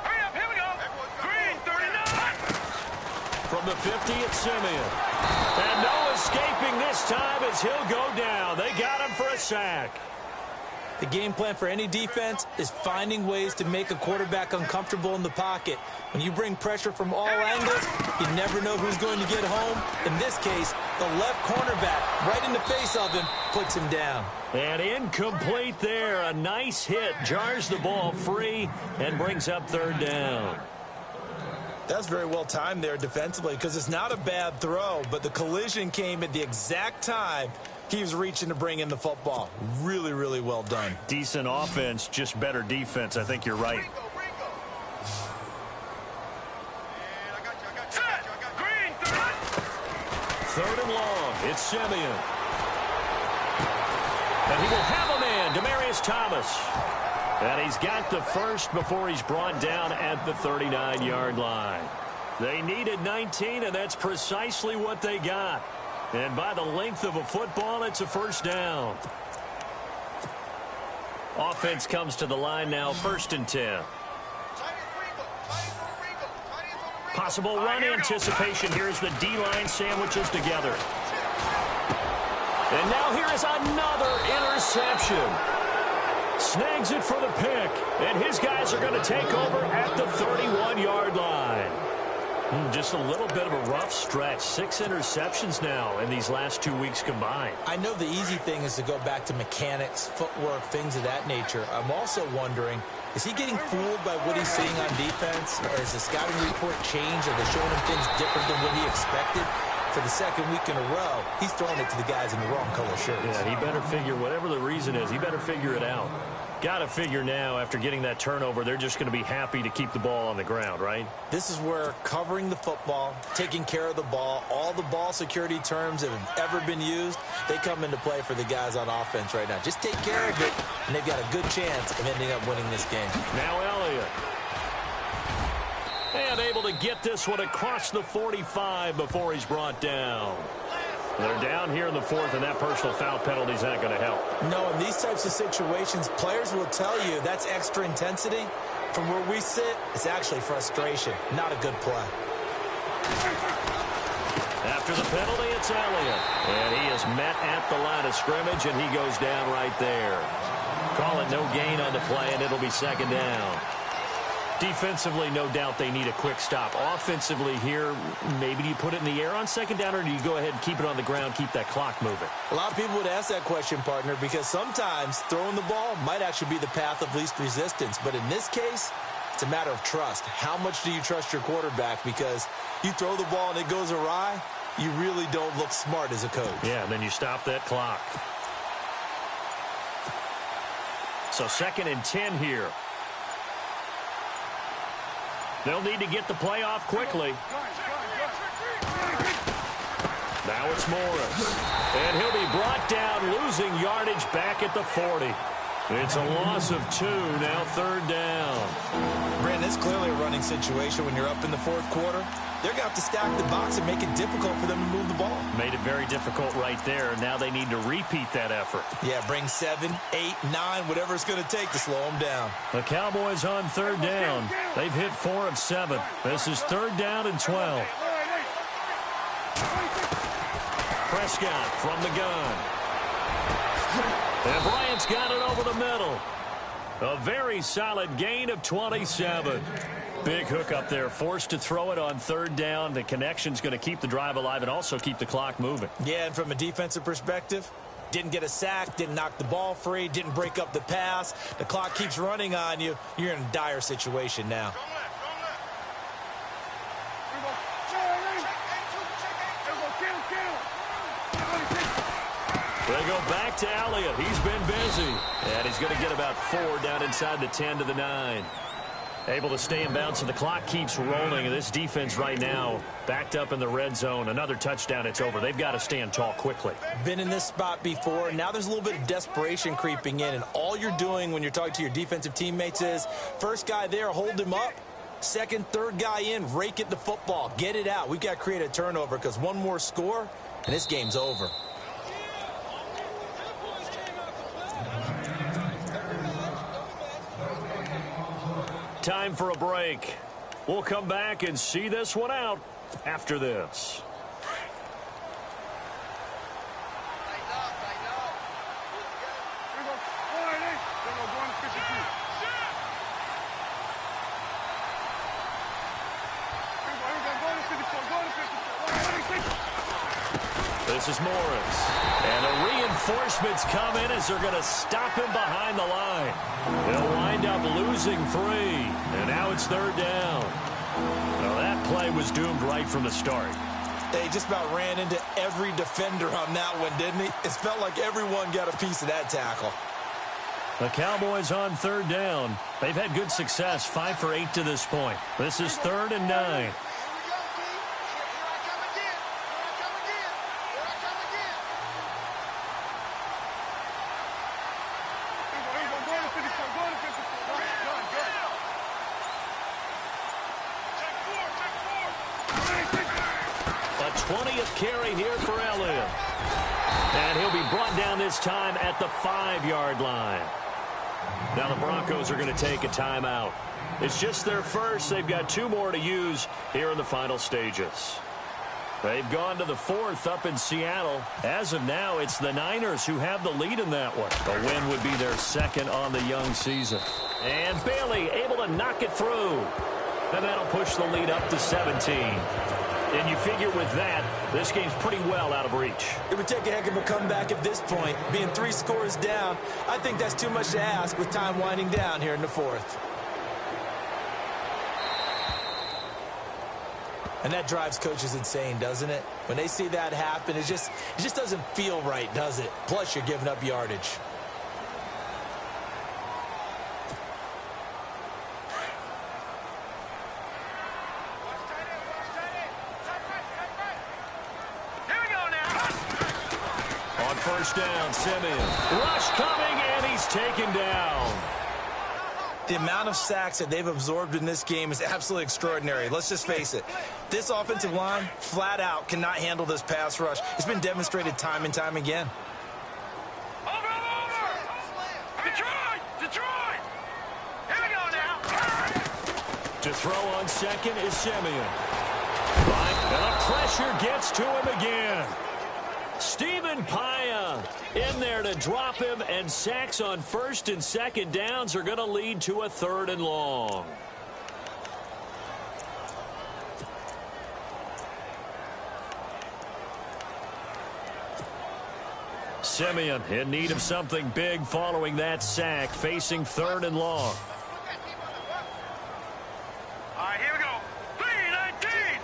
Speaker 4: Hurry up, here we go. Green, 39.
Speaker 2: From the 50, it's Simeon. And no escaping this time as he'll go down. They got him for a sack.
Speaker 3: The game plan for any defense is finding ways to make a quarterback uncomfortable in the pocket. When you bring pressure from all angles, you never know who's going to get home. In this case, the left cornerback, right in the face of him, puts him down.
Speaker 2: And incomplete there. A nice hit. Jars the ball free and brings up third down.
Speaker 3: That's very well timed there defensively because it's not a bad throw, but the collision came at the exact time he was reaching to bring in the football. Really, really well done.
Speaker 2: Decent offense, just better defense. I think you're right. Third and long. It's Simeon. And he will have a man, Demaryius Thomas. And he's got the first before he's brought down at the 39-yard line. They needed 19, and that's precisely what they got. And by the length of a football, it's a first down. Offense comes to the line now, 1st and 10. Possible run anticipation. Here's the D-line sandwiches together. And now here is another interception. Snags it for the pick. And his guys are going to take over at the 31-yard line. Just a little bit of a rough stretch. 6 interceptions now in these last 2 weeks combined.
Speaker 3: I know the easy thing is to go back to mechanics, footwork, things of that nature. I'm also wondering, is he getting fooled by what he's seeing on defense? Or is the scouting report changed? Are they showing him things different than what he expected? For the second week in a row, he's throwing it to the guys in the wrong color shirts.
Speaker 2: Yeah, he better figure, whatever the reason is, he better figure it out. Got to figure now, after getting that turnover, they're just going to be happy to keep the ball on the ground, right?
Speaker 3: This is where covering the football, taking care of the ball, all the ball security terms that have ever been used, they come into play for the guys on offense right now. Just take care of it, and they've got a good chance of ending up winning this game.
Speaker 2: Now Elliott. And able to get this one across the 45 before he's brought down. They're down here in the 4th, and that personal foul penalty is not going to help.
Speaker 3: No, in these types of situations, players will tell you that's extra intensity. From where we sit, it's actually frustration, not a good play.
Speaker 2: After the penalty, it's Elliott. And he is met at the line of scrimmage, and he goes down right there. Call it no gain on the play, and it'll be 2nd down. Defensively, no doubt they need a quick stop. Offensively here, maybe do you put it in the air on 2nd down, or do you go ahead and keep it on the ground, keep that clock moving?
Speaker 3: A lot of people would ask that question, partner, because sometimes throwing the ball might actually be the path of least resistance. But in this case, it's a matter of trust. How much do you trust your quarterback? Because you throw the ball and it goes awry, you really don't look smart as a coach.
Speaker 2: Yeah, and then you stop that clock. So 2nd and 10 here. They'll need to get the play off quickly. Now it's Morris. And he'll be brought down, losing yardage back at the 40. It's a loss of 2, now 3rd down.
Speaker 3: Brandon, it's clearly a running situation when you're up in the 4th quarter. They're going to have to stack the box and make it difficult for them to move the ball.
Speaker 2: Made it very difficult right there. Now they need to repeat that effort.
Speaker 3: Yeah, bring 7, 8, 9, whatever it's going to take to slow them down.
Speaker 2: The Cowboys on 3rd down. They've hit 4 of 7. This is 3rd down and 12. Prescott from the gun. And Bryant's got it over the middle. A very solid gain of 27. Big hook up there, forced to throw it on 3rd down. The connection's going to keep the drive alive and also keep the clock moving.
Speaker 3: Yeah, and from a defensive perspective, didn't get a sack, didn't knock the ball free, didn't break up the pass. The clock keeps running on you. You're in a dire situation now.
Speaker 2: They go back to Elliott. He's been busy. And he's going to get about 4 down inside the 10 to the 9. Able to stay in bounds, and the clock keeps rolling. This defense right now backed up in the red zone. Another touchdown, it's over. They've got to stand tall quickly.
Speaker 3: Been in this spot before. Now there's a little bit of desperation creeping in, and all you're doing when you're talking to your defensive teammates is first guy there, hold him up. Second, third guy in, rake at the football. Get it out. We've got to create a turnover because one more score, and this game's over.
Speaker 2: Time for a break. We'll come back and see this one out after this. This is Morris. And the reinforcements come in as they're going to stop him behind the line. They'll wind up losing 3. And now it's third down. Well, that play was doomed right from the start.
Speaker 3: They just about ran into every defender on that one, didn't he? It felt like everyone got a piece of that tackle.
Speaker 2: The Cowboys on third down. They've had good success, 5 for 8 to this point. This is 3rd and 9. A 20th carry here for Elliott. And he'll be brought down this time at the 5-yard line. Now the Broncos are going to take a timeout. It's just their first. They've got 2 more to use here in the final stages. They've gone to the 4th up in Seattle. As of now, it's the Niners who have the lead in that one. A win would be their 2nd on the young season. And Bailey able to knock it through. And that'll push the lead up to 17. And you figure with that, this game's pretty well out of reach.
Speaker 3: It would take a heck of a comeback at this point. Being 3 scores down, I think that's too much to ask with time winding down here in the 4th. And that drives coaches insane, doesn't it? When they see that happen, it just doesn't feel right, does it? Plus, you're giving up yardage.
Speaker 2: First down, Simeon. Rush coming, and he's taken down.
Speaker 3: The amount of sacks that they've absorbed in this game is absolutely extraordinary. Let's just face it. This offensive line, flat out, cannot handle this pass rush. It's been demonstrated time and time again.
Speaker 4: Over! Detroit! Here we go now.
Speaker 2: To throw on second is Simeon. And the pressure gets to him again. Stephen Paya in there to drop him, and sacks on 1st and 2nd downs are going to lead to a 3rd and long. Simeon in need of something big following that sack, facing 3rd and long.
Speaker 4: All right, here we go. 319!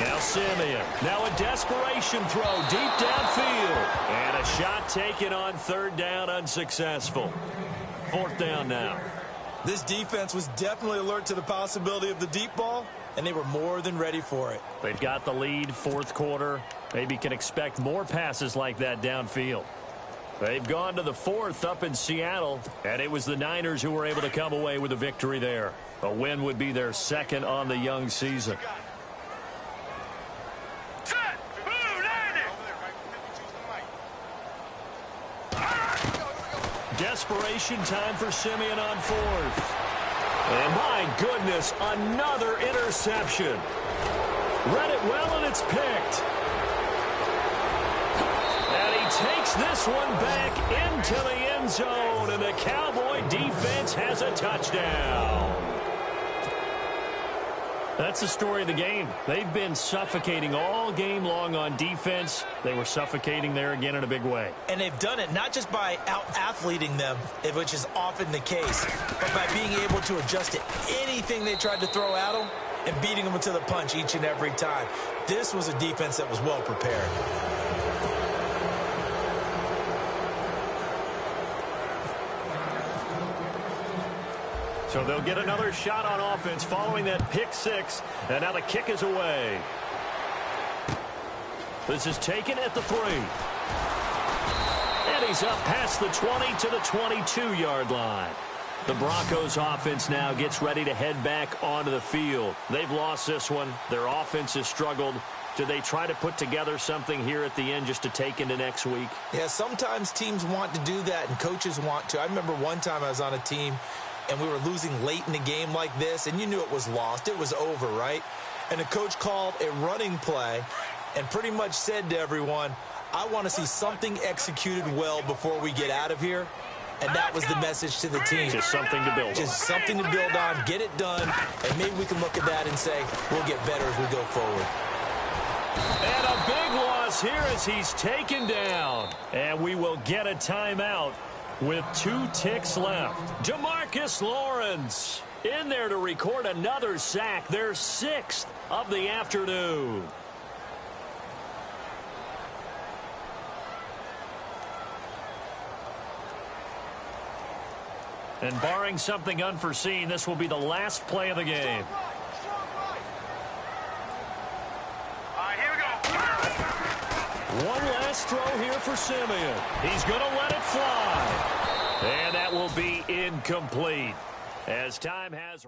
Speaker 2: Now Simeon. Now a desperation throw deep downfield. And a shot taken on 3rd down, unsuccessful. 4th down now.
Speaker 3: This defense was definitely alert to the possibility of the deep ball, and they were more than ready for it.
Speaker 2: They've got the lead, 4th quarter. Maybe can expect more passes like that downfield. They've gone to the 4th up in Seattle, and it was the Niners who were able to come away with a victory there. A win would be their 2nd on the young season. Desperation time for Simeon on 4th. And my goodness, another interception. Read it well, and it's picked. And he takes this one back into the end zone, and the Cowboy defense has a touchdown. That's the story of the game. They've been suffocating all game long on defense. They were suffocating there again in a big way.
Speaker 3: And they've done it not just by out-athleting them, which is often the case, but by being able to adjust to anything they tried to throw at them and beating them to the punch each and every time. This was a defense that was well prepared.
Speaker 2: So they'll get another shot on offense following that pick six. And now the kick is away. This is taken at the 3. And he's up past the 20 to the 22-yard line. The Broncos offense now gets ready to head back onto the field. They've lost this one. Their offense has struggled. Do they try to put together something here at the end just to take into next week?
Speaker 3: Yeah, sometimes teams want to do that and coaches want to. I remember one time I was on a team and we were losing late in the game like this, and you knew it was lost. It was over, right? And the coach called a running play and pretty much said to everyone, I want to see something executed well before we get out of here. And that was the message to the team.
Speaker 2: Just something to build on.
Speaker 3: Just something to build on, get it done, and maybe we can look at that and say, we'll get better as we go forward.
Speaker 2: And a big loss here as he's taken down. And we will get a timeout with 2 ticks left. DeMarcus Lawrence in there to record another sack, their 6th of the afternoon. And barring something unforeseen, this will be the last play of the game. One last throw here for Simeon. He's going to let it fly. And that will be incomplete as time has...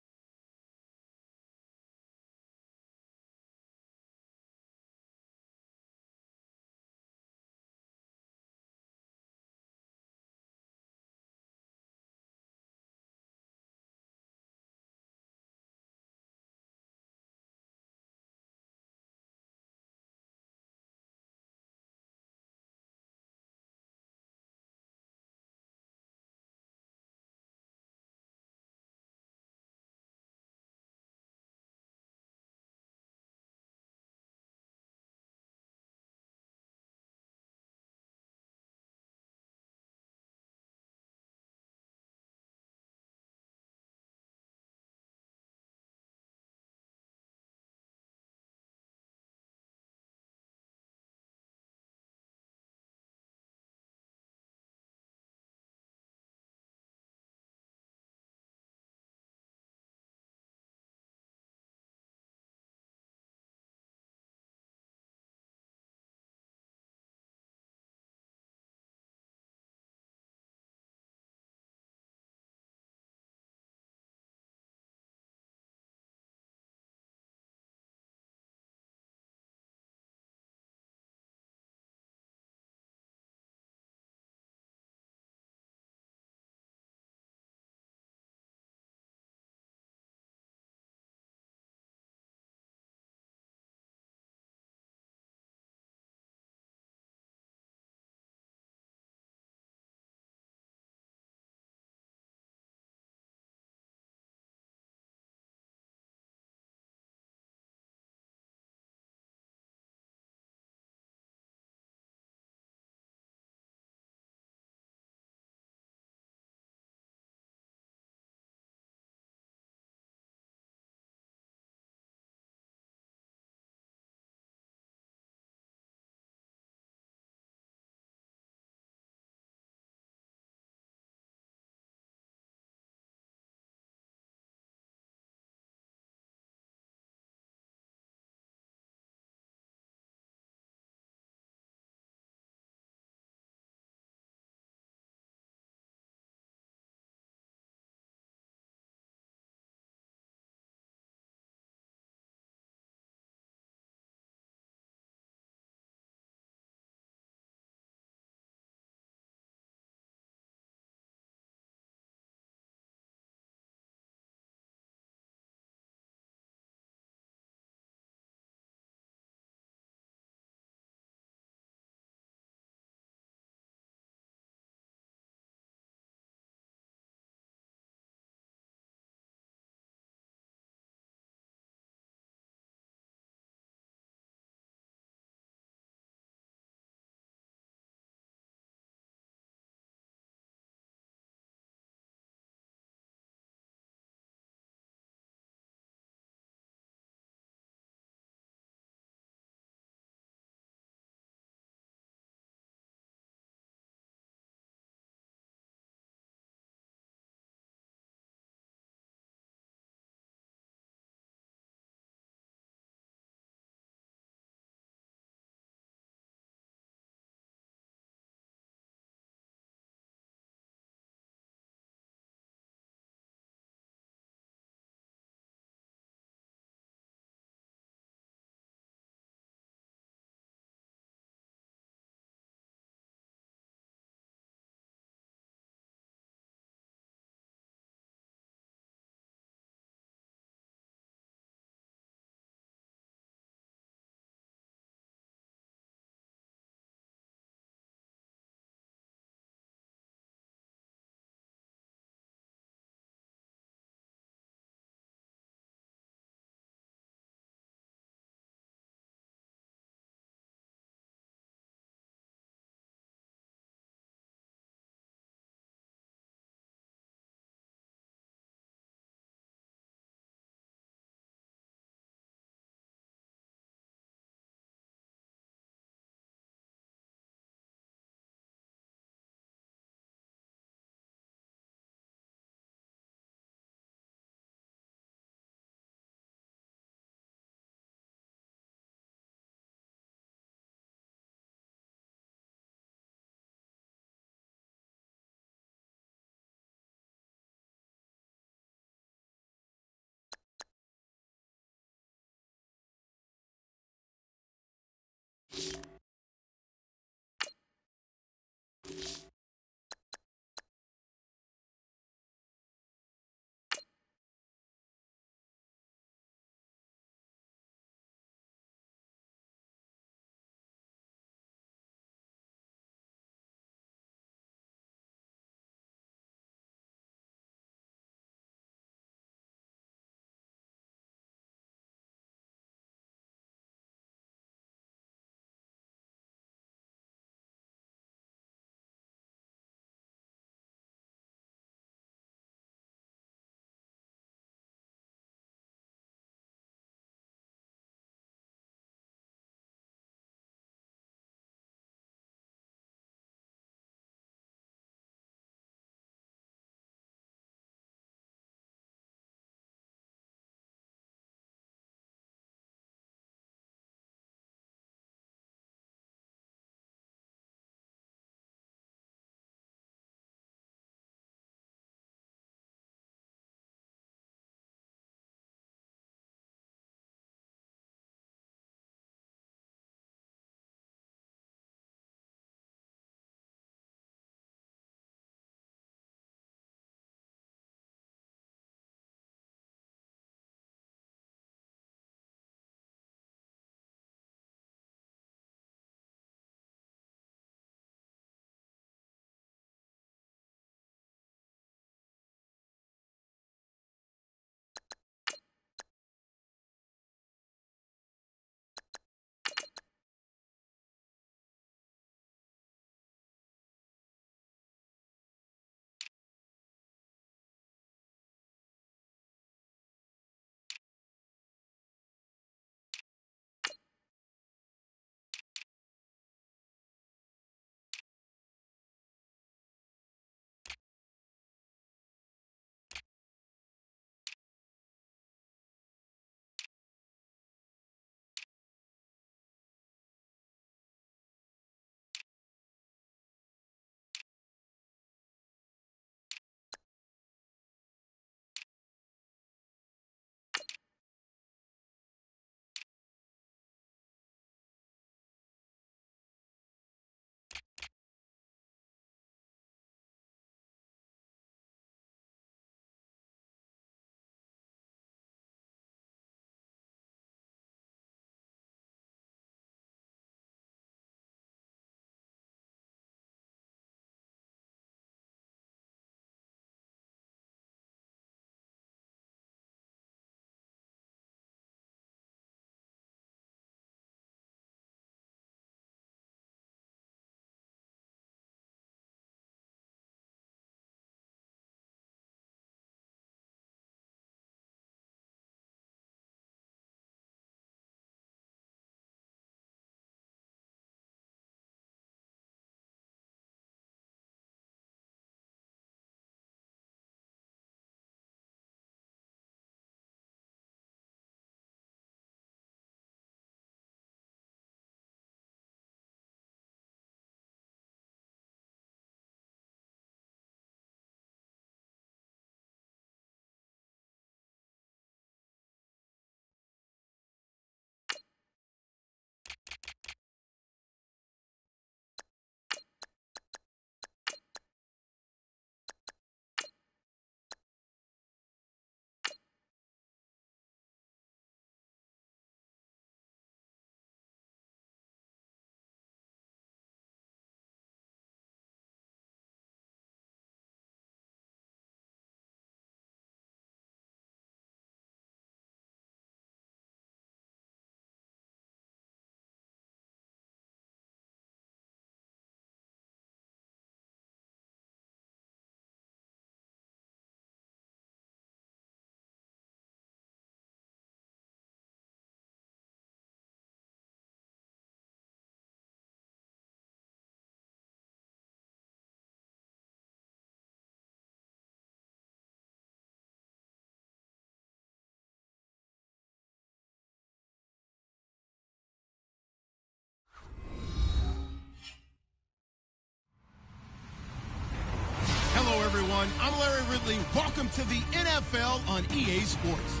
Speaker 1: Hello, everyone. I'm Larry Ridley. Welcome to the NFL on EA Sports.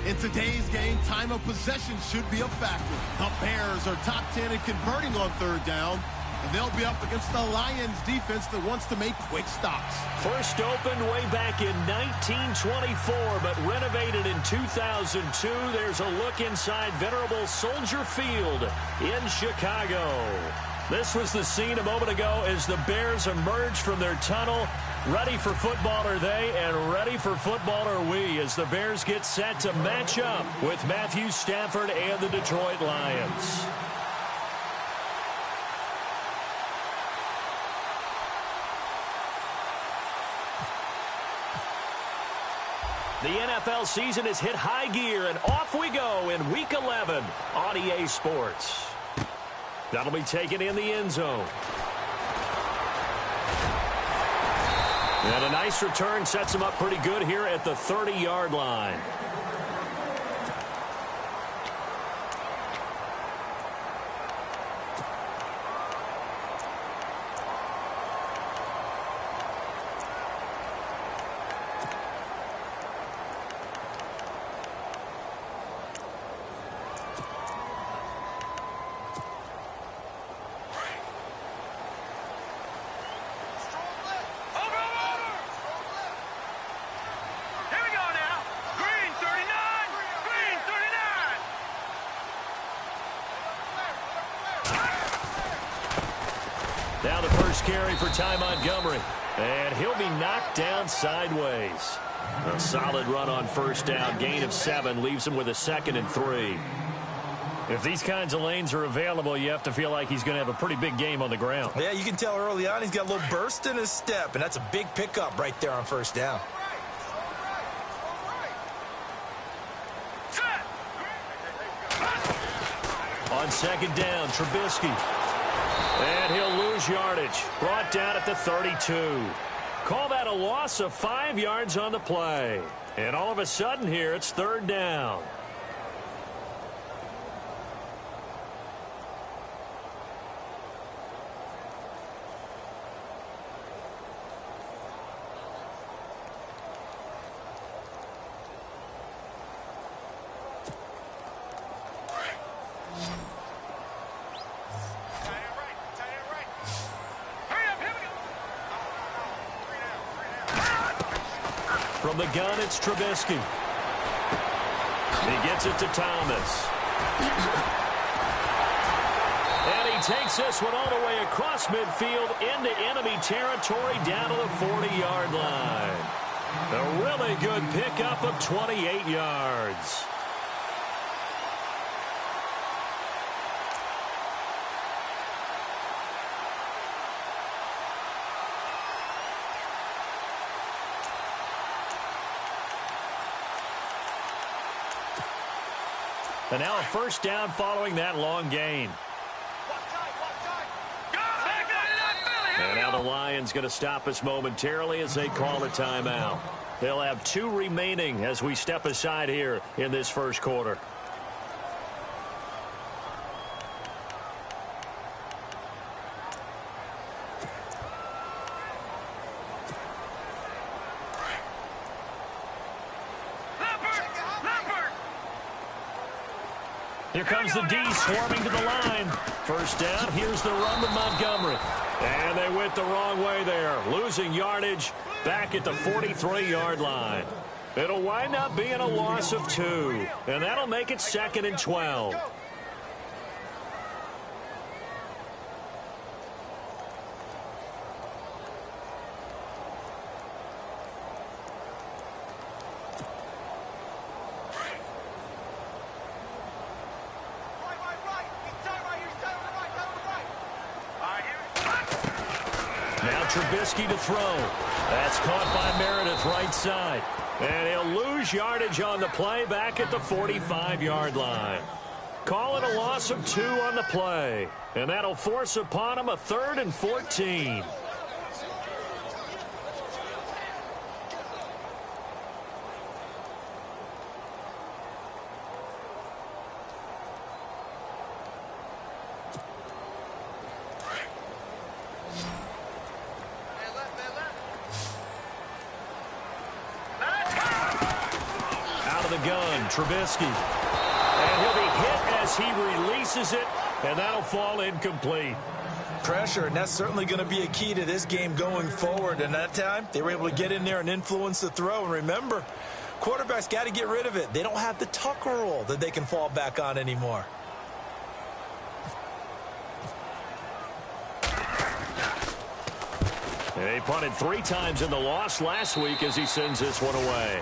Speaker 1: In today's game, time of possession should be a factor. The Bears are top 10 in converting on third down, and they'll be up against the Lions defense that wants to make quick stops.
Speaker 2: First opened way back in 1924, but renovated in 2002. There's a look inside venerable Soldier Field in Chicago. This was the scene a moment ago as the Bears emerged from their tunnel. Ready for football are they, and ready for football are we, as the Bears get set to match up with Matthew Stafford and the Detroit Lions. The NFL season has hit high gear, and off we go in Week 11 on EA Sports. That'll be taken in the end zone. And a nice return sets him up pretty good here at the 30-yard line. Now the first carry for Ty Montgomery. And he'll be knocked down sideways. A solid run on first down. Gain of 7 leaves him with a 2nd and 3. If these kinds of lanes are available, you have to feel like he's going to have a pretty big game on the ground.
Speaker 3: Yeah, you can tell early on he's got a little burst in his step, and that's a big pickup right there on first down.
Speaker 2: On second down, Trubisky. And he'll lose yardage. Brought down at the 32. Call that a loss of 5 yards on the play. And all of a sudden here, it's third down. From the gun, it's Trubisky. He gets it to Thomas. And he takes this one all the way across midfield into enemy territory down to the 40-yard line. A really good pickup of 28 yards. And now a first down following that long gain. And now the Lions going to stop us momentarily as they call a timeout. They'll have 2 remaining as we step aside here in this first quarter. Here comes the D swarming to the line. First down, here's the run to Montgomery. And they went the wrong way there, losing yardage back at the 43-yard line. It'll wind up being a loss of 2, and that'll make it 2nd and 12. Trubisky to throw. That's caught by Meredith right side. And he'll lose yardage on the play back at the 45-yard line. Call it a loss of 2 on the play. And that'll force upon him a 3rd and 14. gun. Trubisky. And he'll be hit as he releases it, and that'll fall incomplete.
Speaker 3: Pressure, and that's certainly going to be a key to this game going forward. And that time, they were able to get in there and influence the throw. And remember, quarterbacks got to get rid of it. They don't have the Tucker rule that they can fall back on anymore.
Speaker 2: And he punted 3 times in the loss last week as he sends this one away.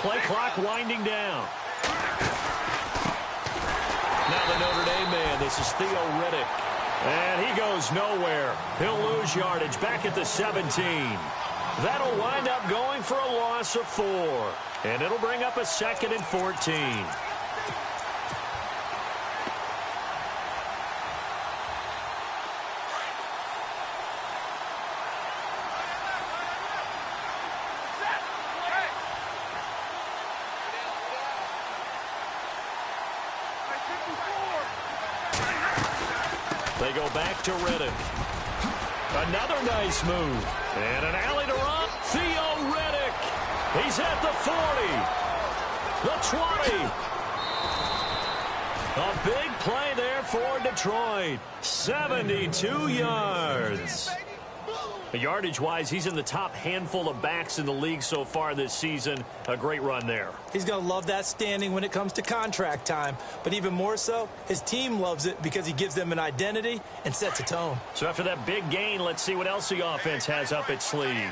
Speaker 2: Play clock winding down. Now the Notre Dame man, this is Theo Riddick. And he goes nowhere. He'll lose yardage back at the 17. That'll wind up going for a loss of 4. And it'll bring up a 2nd and 14. They go back to Riddick. Another nice move. And an alley to run. Theo Riddick. He's at the 40. The 20. A big play there for Detroit. 72 yards. Yardage-wise, he's in the top handful of backs in the league so far this season. A great run there.
Speaker 3: He's going to love that standing when it comes to contract time. But even more so, his team loves it because he gives them an identity and sets a tone.
Speaker 2: So after that big gain, let's see what else the offense has up its sleeve.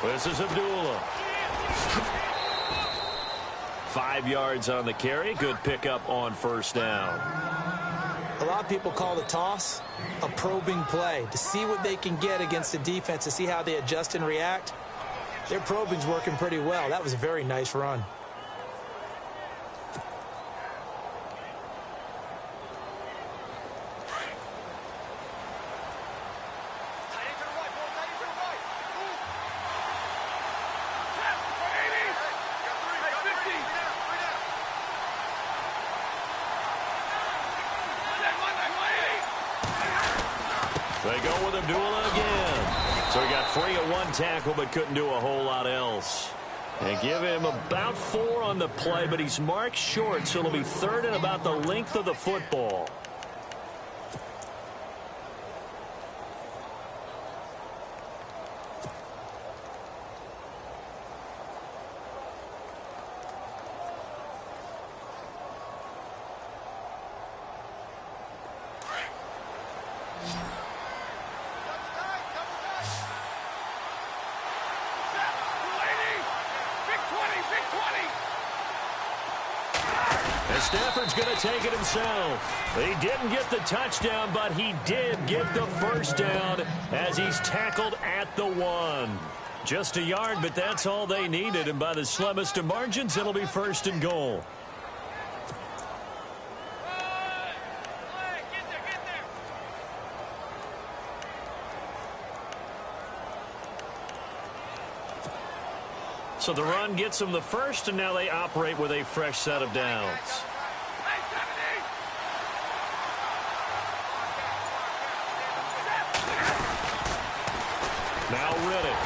Speaker 2: This is Abdullah. 5 yards on the carry. Good pickup on first down.
Speaker 3: A lot of people call the toss a probing play to see what they can get against the defense, to see how they adjust and react. Their probing's working pretty well. That was a very nice run.
Speaker 2: They go with Abdullah again. So he got free of 1 tackle but couldn't do a whole lot else. And give him about 4 on the play, but he's marked short, so it'll be 3rd and about the length of the football. Stafford's going to take it himself. He didn't get the touchdown, but he did get the first down as he's tackled at the 1. Just a yard, but that's all they needed, and by the slimmest of margins, it'll be 1st and goal. So the run gets them the first, and now they operate with a fresh set of downs. Now Riddick.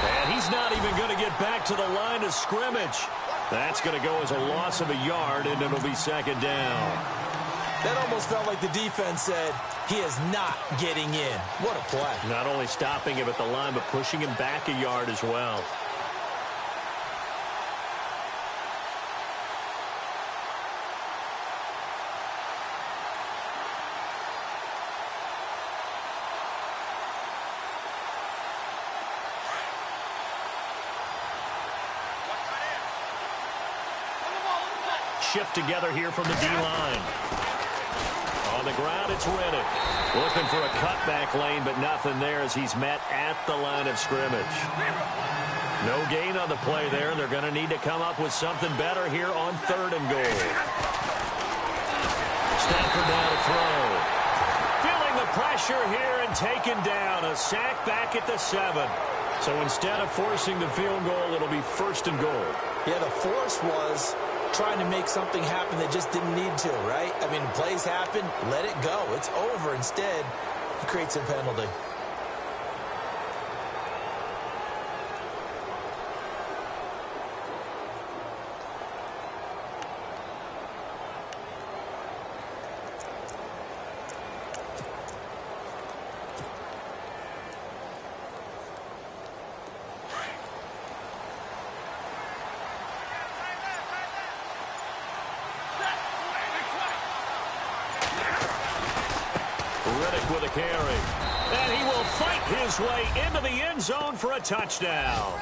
Speaker 2: And he's not even going to get back to the line of scrimmage. That's going to go as a loss of a yard, and it'll be 2nd down.
Speaker 3: That almost felt like the defense said, he is not getting in. What a play.
Speaker 2: Not only stopping him at the line, but pushing him back a yard as well. shift together here from the D-line. On the ground, it's Riddick. Looking for a cutback lane, but nothing there as he's met at the line of scrimmage. No gain on the play there. They're going to need to come up with something better here on 3rd and goal. Stafford now to throw. Feeling the pressure here and taken down. A sack back at the 7. So instead of forcing the field goal, it'll be 1st and goal.
Speaker 3: Yeah, the force was trying to make something happen that just didn't need to, right? I mean, plays happen, let it go. It's over. Instead, he creates a penalty.
Speaker 2: Riddick with a carry. And he will fight his way into the end zone for a touchdown.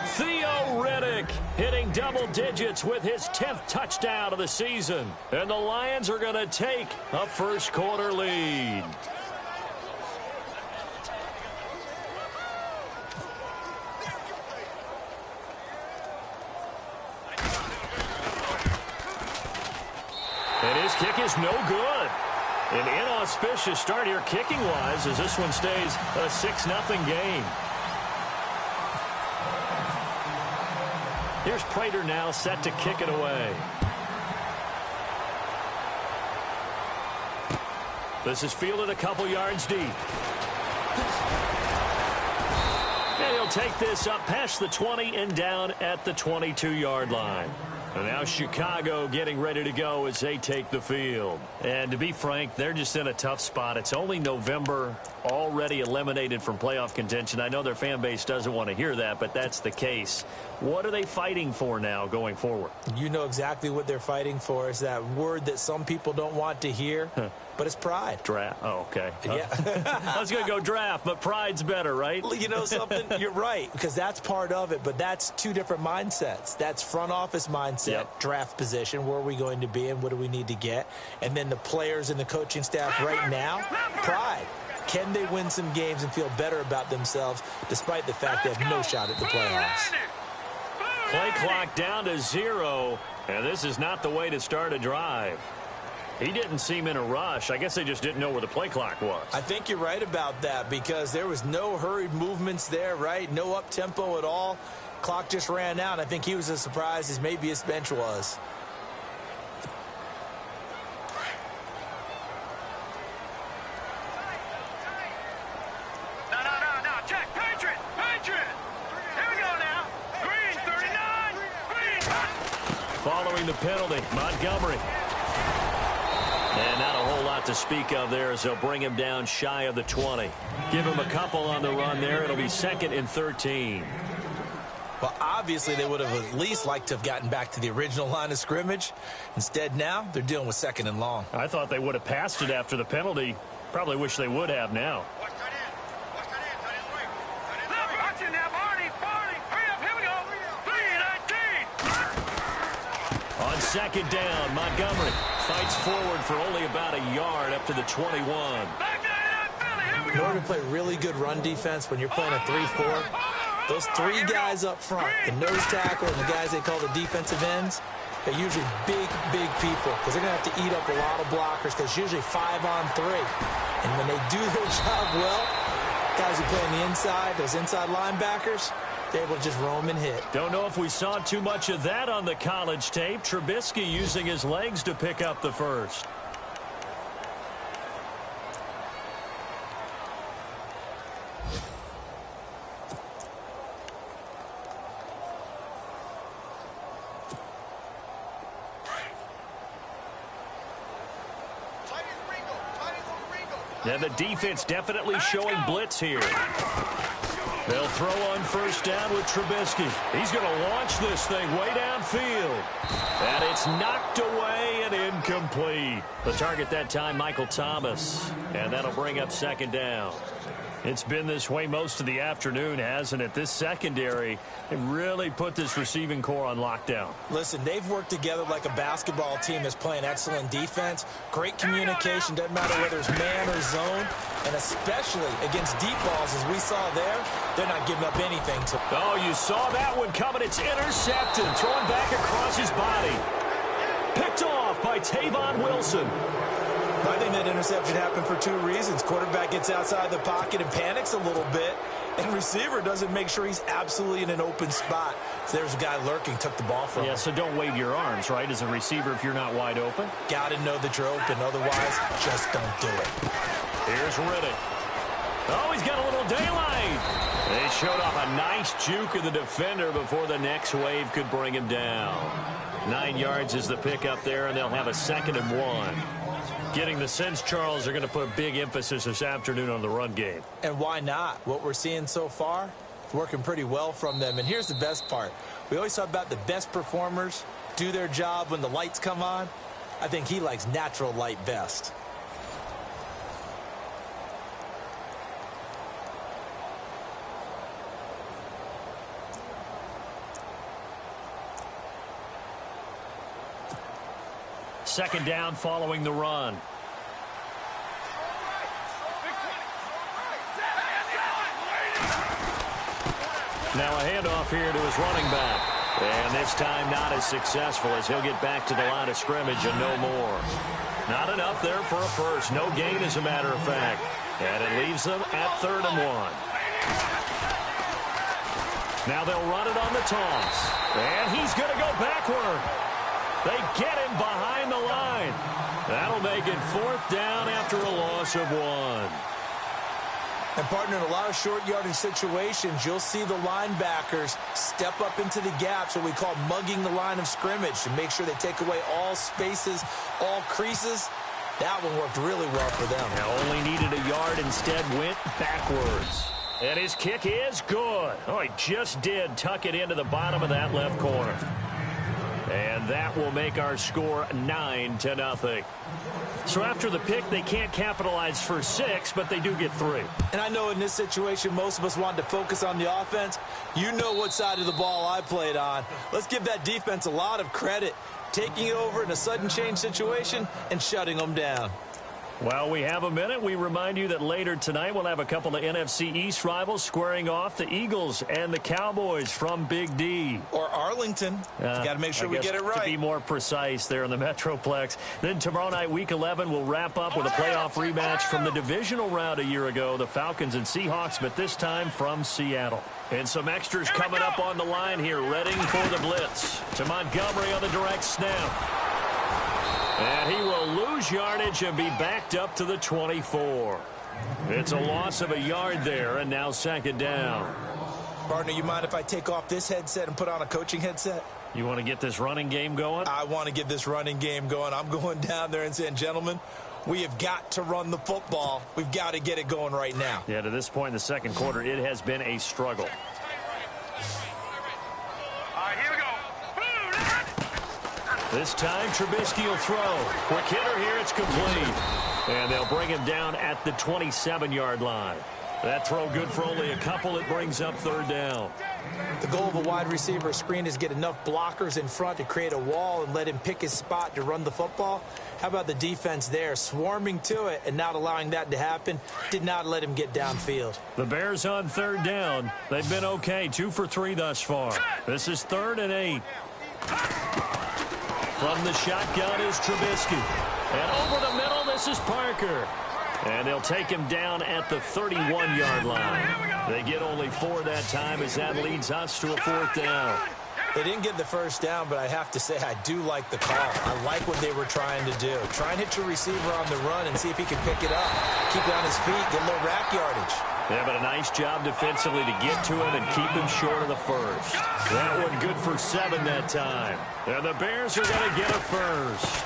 Speaker 2: Theo Riddick hitting double digits with his 10th touchdown of the season. And the Lions are going to take a first-quarter lead. And his kick is no good. An inauspicious start here kicking-wise as this one stays a 6-0 game. Here's Prater now set to kick it away. This is fielded a couple yards deep. And he'll take this up past the 20 and down at the 22-yard line. And now Chicago getting ready to go as they take the field. And to be frank, they're just in a tough spot. It's only November, already eliminated from playoff contention. I know their fan base doesn't want to hear that, but that's the case. What are they fighting for now going forward?
Speaker 3: You know exactly what they're fighting for. Is that word that some people don't want to hear, but it's pride.
Speaker 2: Draft. Oh, okay.
Speaker 3: Yeah.
Speaker 2: I was going to go draft, but pride's better, right?
Speaker 3: You know something? You're right, because that's part of it, but that's two different mindsets. That's front office mindset, draft position, where are we going to be and what do we need to get? And then the players and the coaching staff right now, pride. Can they win some games and feel better about themselves despite the fact they have no shot at the playoffs?
Speaker 2: Play clock down to 0, and this is not the way to start a drive. He didn't seem in a rush. I guess they just didn't know where the play clock was.
Speaker 3: I think you're right about that because there was no hurried movements there, right? No up-tempo at all. Clock just ran out. I think he was as surprised as maybe his bench was.
Speaker 4: No, check, Patriot! Here we go now. Green, 39, Green!
Speaker 2: Following the penalty, Montgomery. And not a whole lot to speak of there as they'll bring him down shy of the 20. Give him a couple on the run there. It'll be 2nd and 13.
Speaker 3: Well, obviously, they would have at least liked to have gotten back to the original line of scrimmage. Instead, now, they're dealing with 2nd and long.
Speaker 2: I thought they would have passed it after the penalty. Probably wish they would have now.
Speaker 4: Watch it now, Barney! Hurry up, here we go! 3-19!
Speaker 2: On 2nd down, Montgomery fights forward for only about a yard up to the 21.
Speaker 3: In order to play really good run defense when you're playing a 3-4, those 3 guys up front, the nose tackle and the guys they call the defensive ends, they're usually big people because they're going to have to eat up a lot of blockers because it's usually 5-on-3. And when they do their job well, guys who play on the inside, those inside linebackers, they're able to just roam and hit.
Speaker 2: Don't know if we saw too much of that on the college tape. Trubisky using his legs to pick up the first. And the defense definitely showing blitz here. They'll throw on 1st down with Trubisky. He's going to launch this thing way downfield. And it's knocked away and incomplete. The target that time, Michael Thomas. And that'll bring up 2nd down. It's been this way most of the afternoon, hasn't it? This secondary, they really put this receiving core on lockdown.
Speaker 3: Listen, they've worked together like a basketball team that's playing excellent defense. Great communication, doesn't matter whether it's man or zone. And especially against deep balls, as we saw there, they're not giving up anything to.
Speaker 2: Oh, you saw that one coming. It's intercepted. Thrown back across his body. Picked off by Tavon Wilson.
Speaker 3: I think that interception happened for two reasons. Quarterback gets outside the pocket and panics a little bit, and receiver doesn't make sure he's absolutely in an open spot. So there's a guy lurking, took the ball from him.
Speaker 2: Yeah, so don't wave your arms, right, as a receiver if you're not wide open.
Speaker 3: Got to know that you're open. Otherwise, just don't do it.
Speaker 2: Here's Riddick. Oh, he's got a little daylight. They showed off a nice juke of the defender before the next wave could bring him down. 9 yards is the pickup there, and they'll have a 2nd and 1. Getting the sense, Charles, they're going to put a big emphasis this afternoon on the run game.
Speaker 3: And why not? What we're seeing so far, it's working pretty well from them. And here's the best part. We always talk about the best performers do their job when the lights come on. I think he likes natural light best.
Speaker 2: Second down following the run. Now a handoff here to his running back. And this time not as successful as he'll get back to the line of scrimmage and no more. Not enough there for a first. No gain, as a matter of fact. And it leaves them at 3rd and 1. Now they'll run it on the toss. And he's going to go backward. They get him behind the line. That'll make it 4th down after a loss of 1.
Speaker 3: And, partner, in a lot of short yardage situations, you'll see the linebackers step up into the gaps, what we call mugging the line of scrimmage, to make sure they take away all spaces, all creases. That one worked really well for them.
Speaker 2: Now only needed a yard, instead went backwards. And his kick is good. Oh, he just did tuck it into the bottom of that left corner. And that will make our score 9-0. So after the pick, they can't capitalize for 6, but they do get 3.
Speaker 3: And I know in this situation, most of us wanted to focus on the offense. You know what side of the ball I played on. Let's give that defense a lot of credit, taking it over in a sudden change situation and shutting them down.
Speaker 2: Well, we have a minute. We remind you that later tonight we'll have a couple of NFC East rivals squaring off, the Eagles and the Cowboys from Big D.
Speaker 3: Or Arlington. Got to make sure we get it right.
Speaker 2: To be more precise there in the Metroplex. Then tomorrow night, Week 11, we'll wrap up with a playoff rematch from the divisional round a year ago, the Falcons and Seahawks, but this time from Seattle. And some extras coming up on the line here, readying for the blitz. To Montgomery on the direct snap. And he will lose yardage and be backed up to the 24. It's a loss of a yard there, and now 2nd down.
Speaker 3: Partner, you mind if I take off this headset and put on a coaching headset?
Speaker 2: You want to get this running game going?
Speaker 3: I want to get this running game going. I'm going down there and saying, gentlemen, we have got to run the football. We've got to get it going right now.
Speaker 2: Yeah, to this point in the second quarter, it has been a struggle. This time, Trubisky will throw. Quick hitter here, it's complete. And they'll bring him down at the 27-yard line. That throw good for only a couple. It brings up 3rd down.
Speaker 3: The goal of a wide receiver screen is get enough blockers in front to create a wall and let him pick his spot to run the football. How about the defense there, swarming to it and not allowing that to happen? Did not let him get downfield.
Speaker 2: The Bears on 3rd down. They've been okay, 2 for 3 thus far. This is 3rd and 8. From the shotgun is Trubisky. And over the middle, this is Parker. And they'll take him down at the 31-yard line. They get only 4 that time as that leads us to a 4th down.
Speaker 3: They didn't get the first down, but I have to say I do like the call. I like what they were trying to do. Try and hit your receiver on the run and see if he can pick it up. Keep it on his feet, get a little rack yardage.
Speaker 2: Yeah, but a nice job defensively to get to him and keep him short of the first. That one good for 7 that time. And the Bears are going to get a first.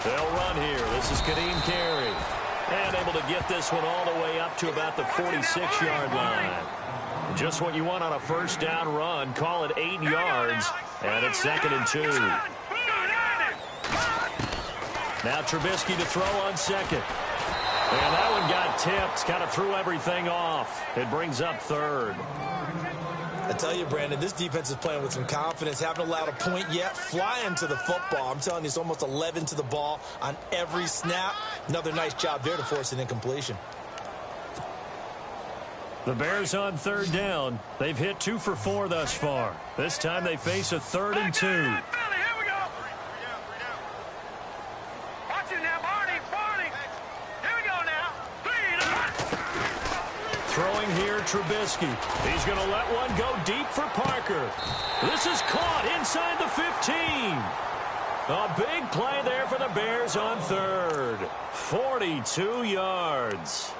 Speaker 2: They'll run here. This is Kadeem Carey. And able to get this one all the way up to about the 46-yard line. Just what you want on a first down run. Call it 8 yards. And it's 2nd and 2. Now Trubisky to throw on 2nd. And that one got tipped, kind of threw everything off. It brings up third.
Speaker 3: I tell you, Brandon, this defense is playing with some confidence. Haven't allowed a point yet. Flying to the football. I'm telling you, it's almost 11 to the ball on every snap. Another nice job there to force an incompletion.
Speaker 2: The Bears on third down. They've hit 2 for 4 thus far. This time they face a 3rd and 2.
Speaker 4: Here we go. Watch it now, Barney. Here we go now. 3.
Speaker 2: Throwing here, Trubisky. He's going to let one go deep for Parker. This is caught inside the 15. A big play there for the Bears on third. 42 yards.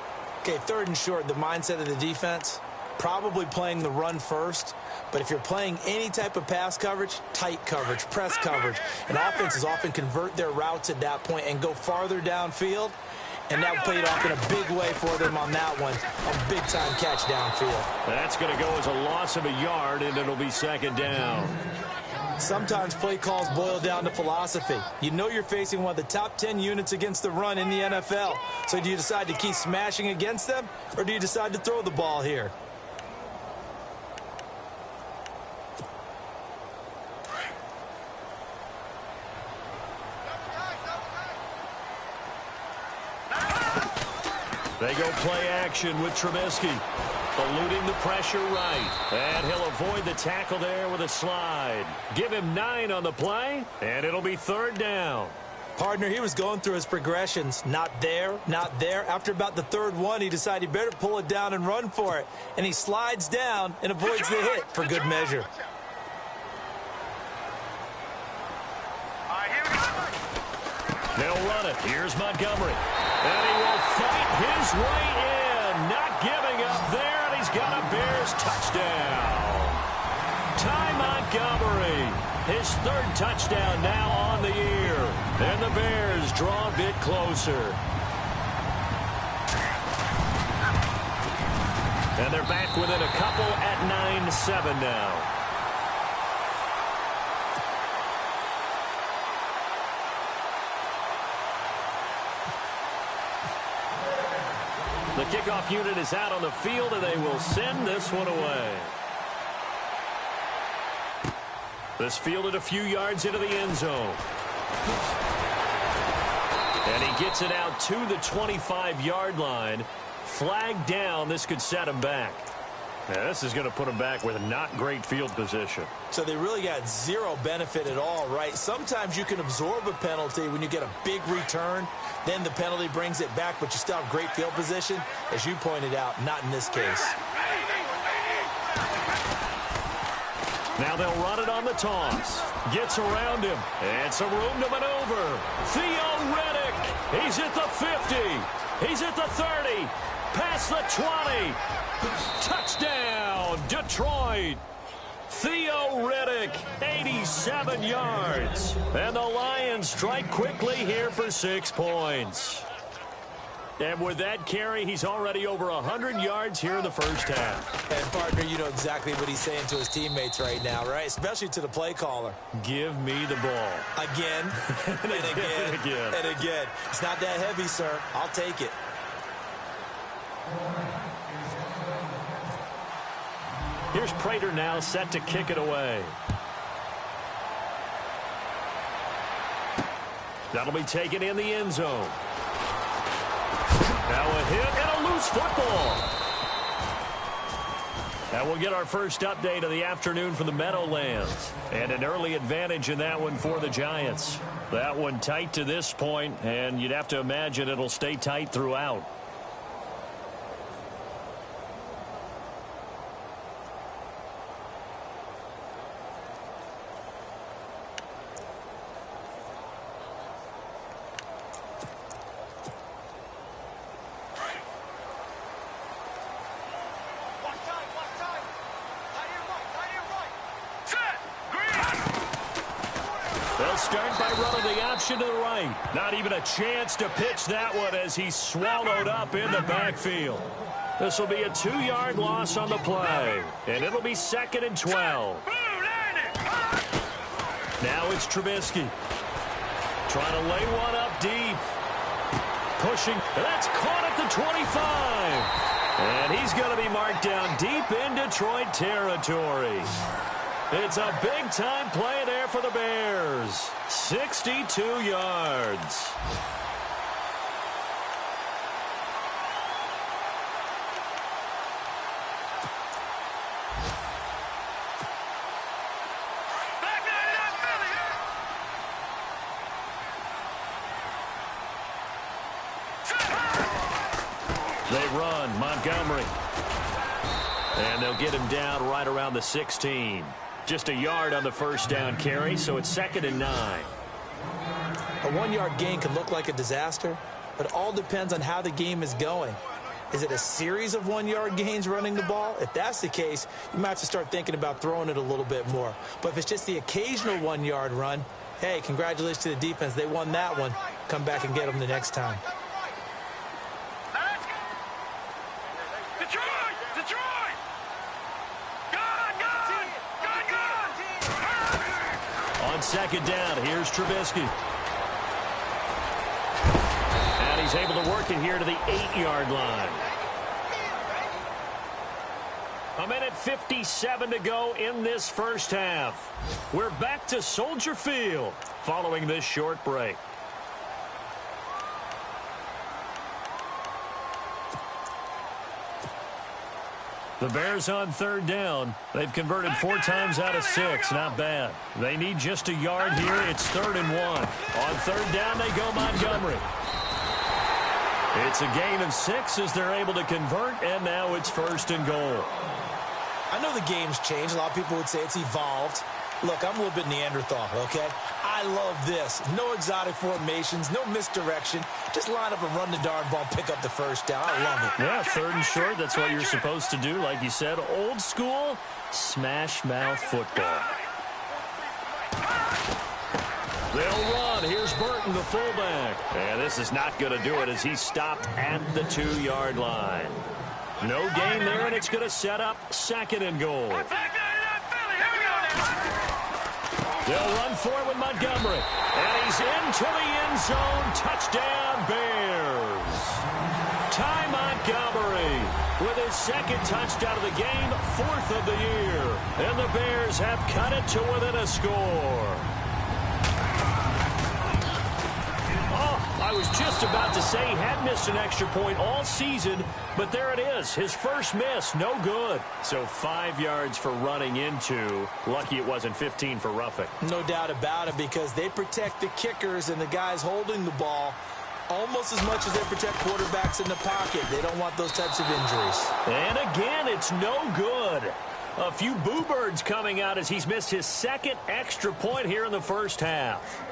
Speaker 3: Okay, 3rd and short, the mindset of the defense, probably playing the run first. But if you're playing any type of pass coverage, tight coverage, press coverage, and offenses often convert their routes at that point and go farther downfield. And that played off in a big way for them on that one. A big-time catch downfield.
Speaker 2: That's going to go as a loss of a yard, and it'll be 2nd down.
Speaker 3: Sometimes play calls boil down to philosophy. You know you're facing one of the top 10 units against the run in the NFL. So do you decide to keep smashing against them, or do you decide to throw the ball here?
Speaker 2: They go play action with Trubisky. Eluding the pressure right. And he'll avoid the tackle there with a slide. Give him 9 on the play, and it'll be 3rd down.
Speaker 3: Partner, he was going through his progressions. Not there, not there. After about the 3rd one, he decided he better pull it down and run for it. And he slides down and avoids the hit for good measure.
Speaker 2: They'll run it. Here's Montgomery. And he will fight his way in. Not giving up there. He's got a Bears touchdown. Ty Montgomery, his 3rd touchdown now on the year. And the Bears draw a bit closer. And they're back within a couple at 9-7 now. The kickoff unit is out on the field, and they will send this one away. This fielded a few yards into the end zone. And he gets it out to the 25-yard line. Flag down. This could set him back. Now, this is going to put him back with a not great field position.
Speaker 3: So they really got zero benefit at all, right? Sometimes you can absorb a penalty when you get a big return. Then the penalty brings it back, but you still have great field position. As you pointed out, not in this case.
Speaker 2: Now they'll run it on the toss. Gets around him. And some room to maneuver. Theo Riddick. He's at the 50. He's at the 30. Past the 20. Touchdown, Detroit. Theo Riddick, 87 yards. And the Lions strike quickly here for 6 points. And with that carry, he's already over 100 yards here in the first half.
Speaker 3: And, partner, you know exactly what he's saying to his teammates right now, right? Especially to the play caller.
Speaker 2: Give me the ball.
Speaker 3: Again, and again,
Speaker 2: and again.
Speaker 3: and again. It's not that heavy, sir. I'll take it.
Speaker 2: Here's Prater now set to kick it away. That'll be taken in the end zone. Now a hit and a loose football. Now we'll get our first update of the afternoon from the Meadowlands. And an early advantage in that one for the Giants. That one tight to this point, and you'd have to imagine it'll stay tight throughout. They'll start by running the option to the right. Not even a chance to pitch that one as he's swallowed up in the backfield. This will be a 2-yard loss on the play. And it'll be 2nd and 12. Now it's Trubisky. Trying to lay one up deep. Pushing. And that's caught at the 25. And he's going to be marked down deep in Detroit territory. It's a big-time play there for the Bears. 62 yards. They run Montgomery. And they'll get him down right around the 16. Just a yard on the first down carry, so it's 2nd and 9.
Speaker 3: A 1-yard gain can look like a disaster, but it all depends on how the game is going. Is it a series of 1-yard gains running the ball? If that's the case, you might have to start thinking about throwing it a little bit more. But if it's just the occasional 1-yard run, hey, congratulations to the defense. They won that one. Come back and get them the next time.
Speaker 2: On 2nd down, here's Trubisky. And he's able to work it here to the 8-yard line. 1:57 to go in this first half. We're back to Soldier Field following this short break. The Bears on 3rd down. They've converted 4 times out of 6. Not bad. They need just a yard here. It's 3rd and 1. On 3rd down, they go Montgomery. It's a gain of 6 as they're able to convert, and now it's 1st and goal.
Speaker 3: I know the game's changed. A lot of people would say it's evolved. Look, I'm a little bit Neanderthal, okay? I love this. No exotic formations, no misdirection. Just line up and run the darn ball, pick up the first down. I love it.
Speaker 2: Yeah, 3rd and short. That's what you're supposed to do. Like you said, old school, smash mouth football. They'll run. Here's Burton, the fullback. And this is not going to do it as he's stopped at the 2-yard line. No gain there, and it's going to set up 2nd and goal. They'll run for it with Montgomery. And he's into the end zone. Touchdown, Bears. Ty Montgomery with his 2nd touchdown of the game, 4th of the year. And the Bears have cut it to within a score. I was just about to say he had missed an extra point all season, but there it is. His first miss, no good. So 5 yards for running into. Lucky it wasn't 15 for roughing.
Speaker 3: No doubt about it, because they protect the kickers and the guys holding the ball almost as much as they protect quarterbacks in the pocket. They don't want those types of injuries.
Speaker 2: And again, it's no good. A few boo birds coming out as he's missed his 2nd extra point here in the first half.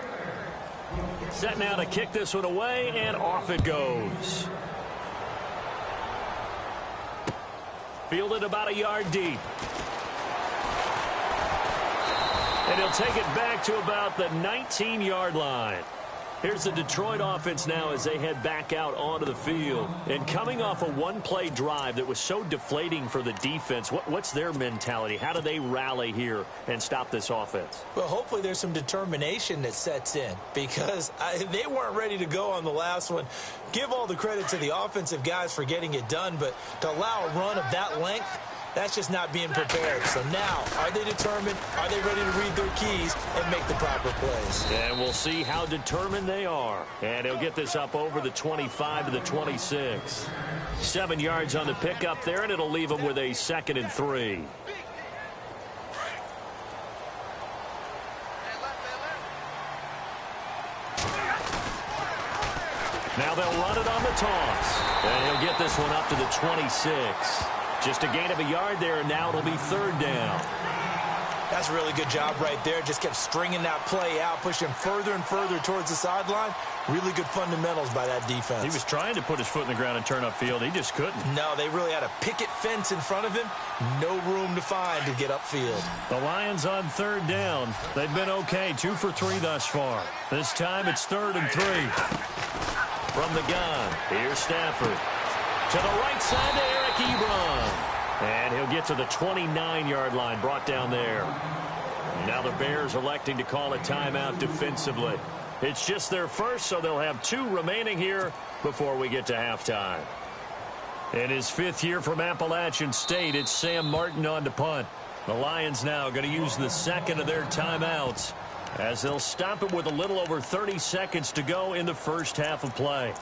Speaker 2: Set now to kick this one away, and off it goes. Fielded about a yard deep. And he'll take it back to about the 19-yard line. Here's the Detroit offense now as they head back out onto the field. And coming off a one-play drive that was so deflating for the defense, what's their mentality? How do they rally here and stop this offense?
Speaker 3: Well, hopefully there's some determination that sets in, because they weren't ready to go on the last one. Give all the credit to the offensive guys for getting it done, but to allow a run of that length, that's just not being prepared. So now, are they determined? Are they ready to read their keys and make the proper plays?
Speaker 2: And we'll see how determined they are. And he'll get this up over the 25 to the 26. 7 yards on the pickup there, and it'll leave them with a 2nd and 3. Now they'll run it on the toss. And he'll get this one up to the 26. Just a gain of a yard there, and now it'll be 3rd down.
Speaker 3: That's a really good job right there. Just kept stringing that play out, pushing further and further towards the sideline. Really good fundamentals by that defense.
Speaker 2: He was trying to put his foot in the ground and turn upfield. He just couldn't.
Speaker 3: No, they really had a picket fence in front of him. No room to find to get upfield.
Speaker 2: The Lions on 3rd down. They've been okay, 2 for 3 thus far. This time it's 3rd and 3. From the gun, here's Stafford. To the right side to Eric Ebron. And he'll get to the 29-yard line, brought down there. Now the Bears electing to call a timeout defensively. It's just their first, so they'll have 2 remaining here before we get to halftime. In his 5th year from Appalachian State, it's Sam Martin on to punt. The Lions now going to use the second of their timeouts as they'll stop it with a little over 30 seconds to go in the first half of play.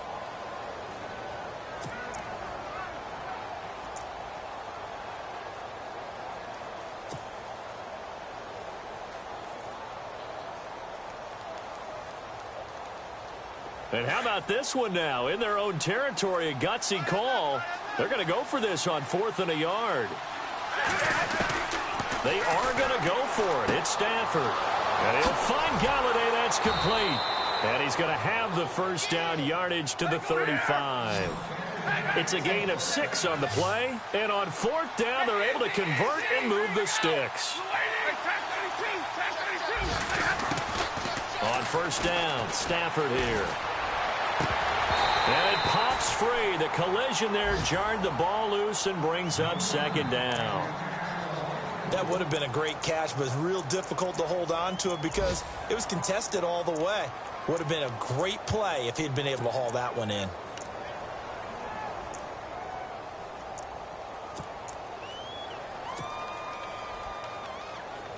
Speaker 2: And how about this one now? In their own territory, a gutsy call. They're going to go for this on 4th and a yard. They are going to go for it. It's Stafford. And he'll find Galladay. That's complete. And he's going to have the first down yardage to the 35. It's a gain of 6 on the play. And on 4th down, they're able to convert and move the sticks. On 1st down, Stafford here. And it pops free. The collision there jarred the ball loose and brings up 2nd down.
Speaker 3: That would have been a great catch, but it's real difficult to hold on to it because it was contested all the way. Would have been a great play if he'd been able to haul that one in.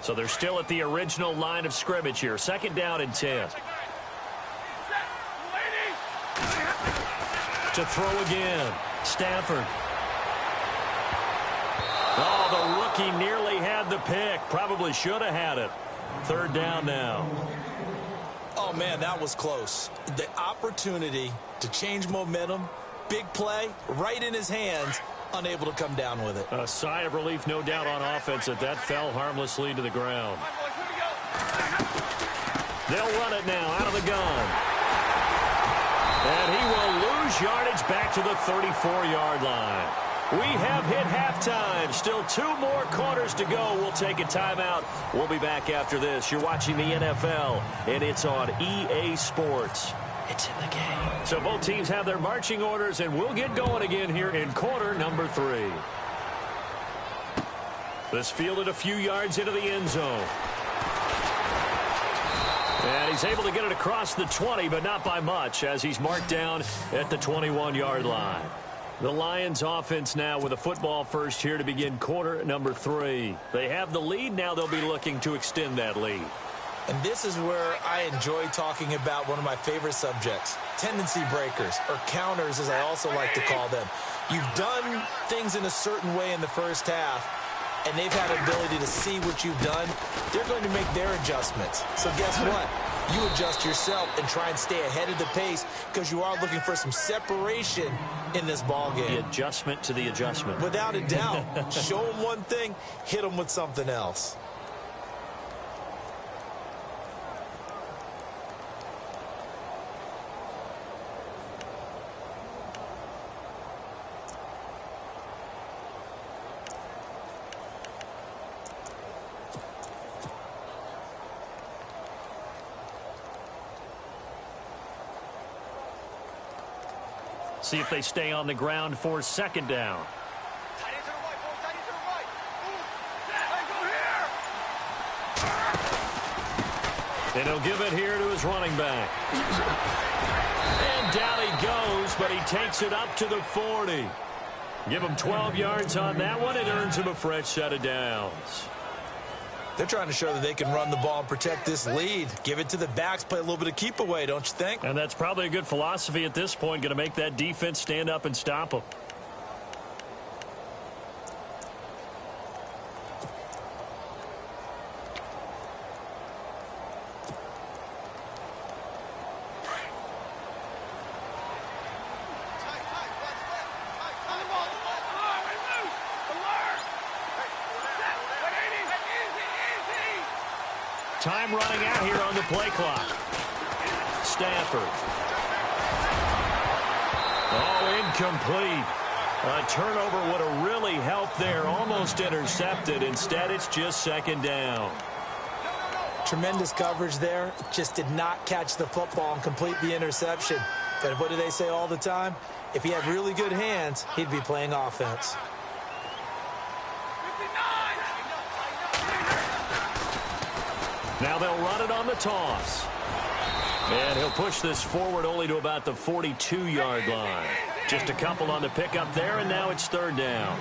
Speaker 2: So they're still at the original line of scrimmage here. 2nd down and 10. To throw again. Stafford. Oh, the rookie nearly had the pick. Probably should have had it. 3rd down now.
Speaker 3: Oh, man, that was close. The opportunity to change momentum, big play, right in his hands, unable to come down with it.
Speaker 2: A sigh of relief, no doubt, on offense that fell harmlessly to the ground. They'll run it now out of the gun. And he will lose yardage back to the 34-yard line. We have hit halftime. Still 2 more quarters to go. We'll take a timeout. We'll be back after this. You're watching the NFL, and it's on EA Sports. It's in the game. So both teams have their marching orders, and we'll get going again here in quarter number 3. This fielded a few yards into the end zone. And he's able to get it across the 20, but not by much, as he's marked down at the 21-yard line. The Lions offense now with a football first here to begin quarter number 3. They have the lead. Now they'll be looking to extend that lead.
Speaker 3: And this is where I enjoy talking about one of my favorite subjects, tendency breakers, or counters as I also like to call them. You've done things in a certain way in the first half, and they've had an ability to see what you've done. They're going to make their adjustments. So guess what? You adjust yourself and try and stay ahead of the pace because you are looking for some separation in this ball game.
Speaker 2: The adjustment to the adjustment.
Speaker 3: Without a doubt. Show them one thing, hit them with something else.
Speaker 2: See if they stay on the ground for 2nd down. And he'll give it here to his running back. And down he goes, but he takes it up to the 40. Give him 12 yards on that one. It earns him a fresh set of downs.
Speaker 3: They're trying to show that they can run the ball and protect this lead. Give it to the backs, play a little bit of keep away, don't you think?
Speaker 2: And that's probably a good philosophy at this point, going to make that defense stand up and stop them. Time running out here on the play clock. Stafford. Oh, incomplete. A turnover would have really helped there. Almost intercepted. Instead, it's just 2nd down.
Speaker 3: Tremendous coverage there. Just did not catch the football and complete the interception. But what do they say all the time? If he had really good hands, he'd be playing offense.
Speaker 2: Now they'll run it on the toss. And he'll push this forward only to about the 42-yard line. Just a couple on the pickup there, and now it's third down.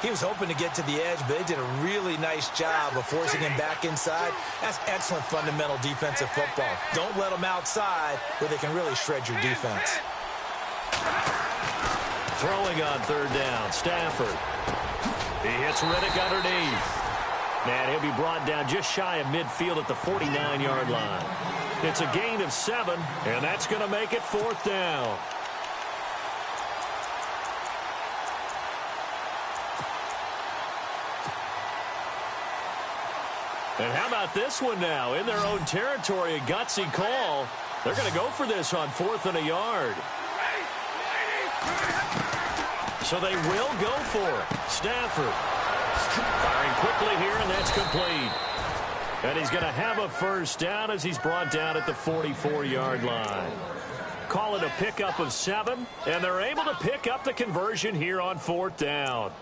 Speaker 3: He was hoping to get to the edge, but they did a really nice job of forcing him back inside. That's excellent fundamental defensive football. Don't let them outside where they can really shred your defense.
Speaker 2: Throwing on third down, Stafford. He hits Riddick underneath. And he'll be brought down just shy of midfield at the 49-yard line. It's a gain of 7, and that's going to make it fourth down. And how about this one now? In their own territory, a gutsy call. They're going to go for this on 4th and a yard. So they will go for it. Stafford firing quickly here, and that's complete. And he's going to have a first down as he's brought down at the 44-yard line. Call it a pickup of 7, and they're able to pick up the conversion here on 4th down.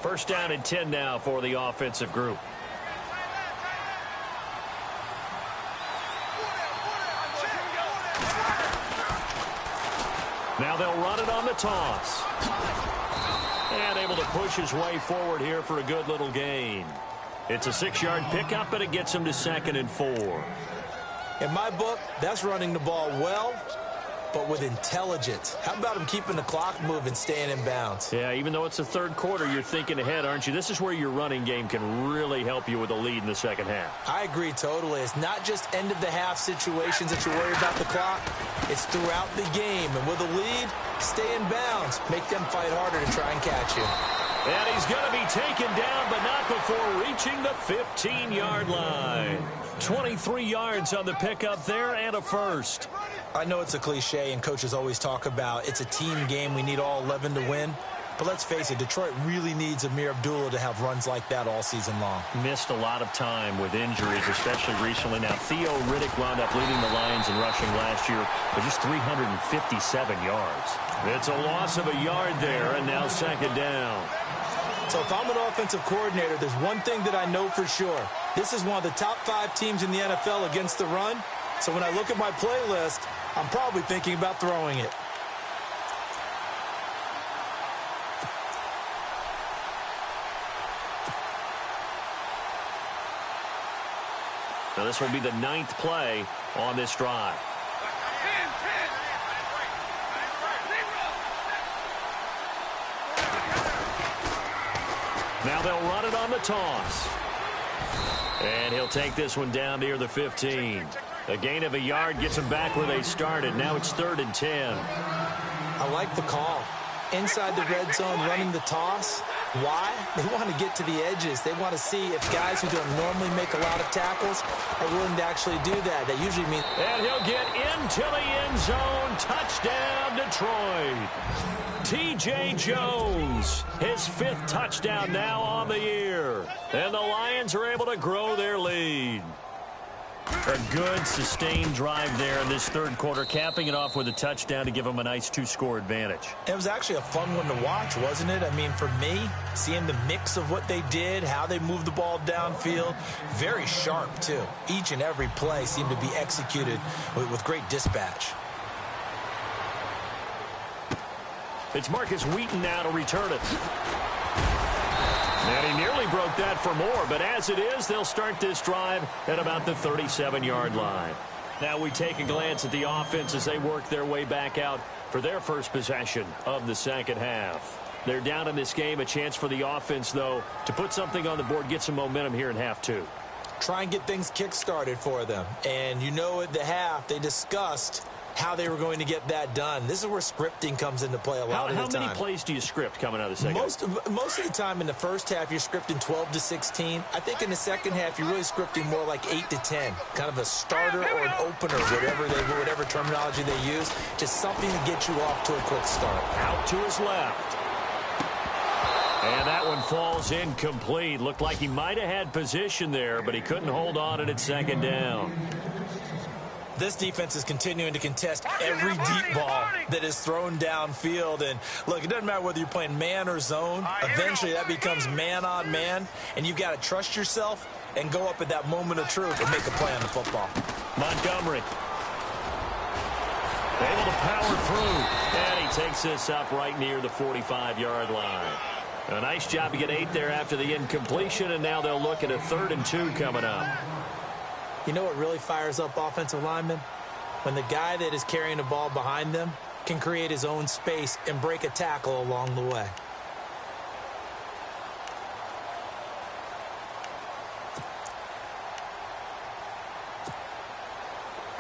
Speaker 2: First down and 10 now for the offensive group. Now they'll run it on the toss. And able to push his way forward here for a good little gain. It's a 6-yard pickup, and it gets him to 2nd and 4.
Speaker 3: In my book, that's running the ball well, but with intelligence. How about him keeping the clock moving, staying in bounds?
Speaker 2: Yeah, even though it's the third quarter, you're thinking ahead, aren't you? This is where your running game can really help you with a lead in the second half.
Speaker 3: I agree totally. It's not just end-of-the-half situations that you worry about the clock. It's throughout the game. And with a lead, stay in bounds. Make them fight harder to try and catch you.
Speaker 2: And he's going to be taken down, but not before reaching the 15-yard line. 23 yards on the pickup there and a first.
Speaker 3: I know it's a cliche, and coaches always talk about it's a team game. We need all 11 to win. But let's face it, Detroit really needs Amir Abdullah to have runs like that all season long.
Speaker 2: Missed a lot of time with injuries, especially recently. Now, Theo Riddick wound up leading the Lions in rushing last year with just 357 yards. It's a loss of a yard there, and now second down.
Speaker 3: So if I'm an offensive coordinator, there's one thing that I know for sure. This is one of the top 5 teams in the NFL against the run. So when I look at my playlist, I'm probably thinking about throwing it.
Speaker 2: Now this will be the 9th play on this drive. Now they'll run it on the toss. And he'll take this one down near the 15. A gain of a yard gets them back where they started. Now it's 3rd and 10.
Speaker 3: I like the call. Inside the red zone, running the toss. Why? They want to get to the edges. They want to see if guys who don't normally make a lot of tackles are willing to actually do that. That usually means...
Speaker 2: And he'll get into the end zone. Touchdown, Detroit. T.J. Jones, his 5th touchdown now on the year. And the Lions are able to grow their lead. A good, sustained drive there in this third quarter, capping it off with a touchdown to give them a nice 2-score advantage.
Speaker 3: It was actually a fun one to watch, wasn't it? I mean, for me, seeing the mix of what they did, how they moved the ball downfield, very sharp, too. Each and every play seemed to be executed with great dispatch.
Speaker 2: It's Marcus Wheaton now to return it. And he nearly broke that for more, but as it is, they'll start this drive at about the 37-yard line. Now we take a glance at the offense as they work their way back out for their first possession of the second half. They're down in this game. A chance for the offense, though, to put something on the board, get some momentum here in half 2.
Speaker 3: Try and get things kick-started for them. And you know at the half, they discussed how they were going to get that done. This is where scripting comes into play a lot of the time.
Speaker 2: How many plays do you script coming out of the second?
Speaker 3: Most of the time in the first half, you're scripting 12 to 16. I think in the second half, you're really scripting more like 8 to 10. Kind of a starter or an opener, whatever terminology they use. Just something to get you off to a quick start.
Speaker 2: Out to his left. And that one falls incomplete. Looked like he might have had position there, but he couldn't hold on, and it's second down.
Speaker 3: This defense is continuing to contest every deep ball that is thrown downfield. And, look, it doesn't matter whether you're playing man or zone. Eventually, that becomes man on man, and you've got to trust yourself and go up at that moment of truth and make a play on the football.
Speaker 2: Montgomery able to power through, and he takes this up right near the 45-yard line. A nice job to get 8 there after the incompletion, and now they'll look at a 3rd and 2 coming up.
Speaker 3: You know what really fires up offensive linemen? When the guy that is carrying the ball behind them can create his own space and break a tackle along the way.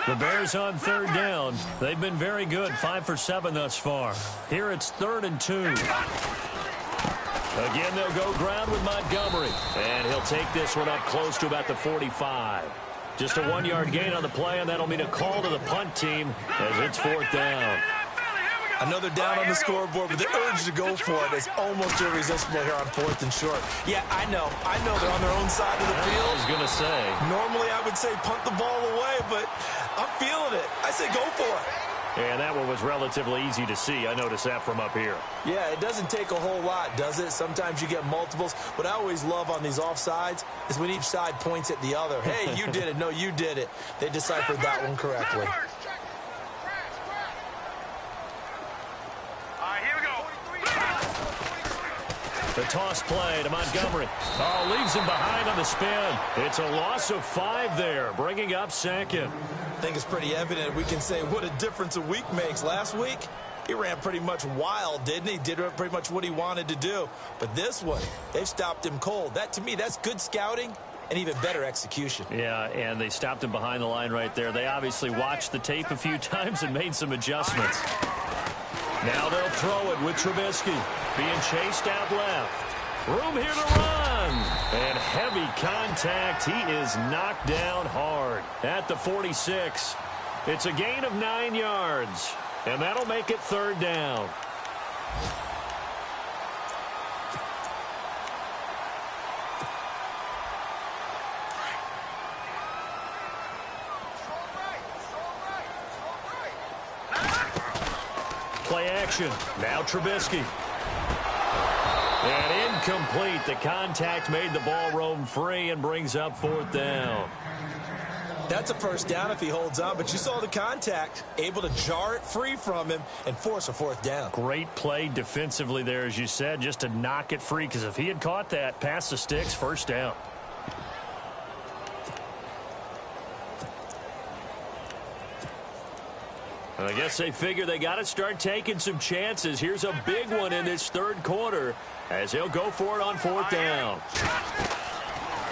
Speaker 2: The Bears on 3rd down. They've been very good, 5 for 7 thus far. Here it's 3rd and 2. Again, they'll go ground with Montgomery, and he'll take this one up close to about the 45. Just a 1-yard gain on the play, and that'll mean a call to the punt team as it's 4th down.
Speaker 3: Another down on the scoreboard, but the urge to go for it is almost irresistible here on 4th and short. Yeah, I know they're on their own side of the field.
Speaker 2: I was going to say.
Speaker 3: Normally I would say punt the ball away, but I'm feeling it. I say go for it.
Speaker 2: And that one was relatively easy to see. I noticed that from up here.
Speaker 3: Yeah, it doesn't take a whole lot, does it? Sometimes you get multiples. What I always love on these offsides is when each side points at the other. Hey, you did it. No, you did it. They deciphered that one correctly.
Speaker 2: The toss play to Montgomery. Oh, leaves him behind on the spin. It's a loss of 5 there, bringing up 2nd.
Speaker 3: I think it's pretty evident. We can say what a difference a week makes. Last week, he ran pretty much wild, didn't he? Did pretty much what he wanted to do. But this one, they've stopped him cold. That, to me, that's good scouting and even better execution.
Speaker 2: Yeah, and they stopped him behind the line right there. They obviously watched the tape a few times and made some adjustments. Now they'll throw it with Trubisky. Being chased out left. Room here to run. And heavy contact. He is knocked down hard at the 46. It's a gain of 9 yards. And that'll make it 3rd down. Play action. Now Trubisky. And incomplete. The contact made the ball roam free and brings up 4th down.
Speaker 3: That's a 1st down if he holds on, but you saw the contact. Able to jar it free from him and force a 4th down.
Speaker 2: Great play defensively there, as you said, just to knock it free, because if he had caught that, past the sticks, 1st down. And I guess they figure they got to start taking some chances. Here's a big one in this 3rd quarter as he'll go for it on 4th down.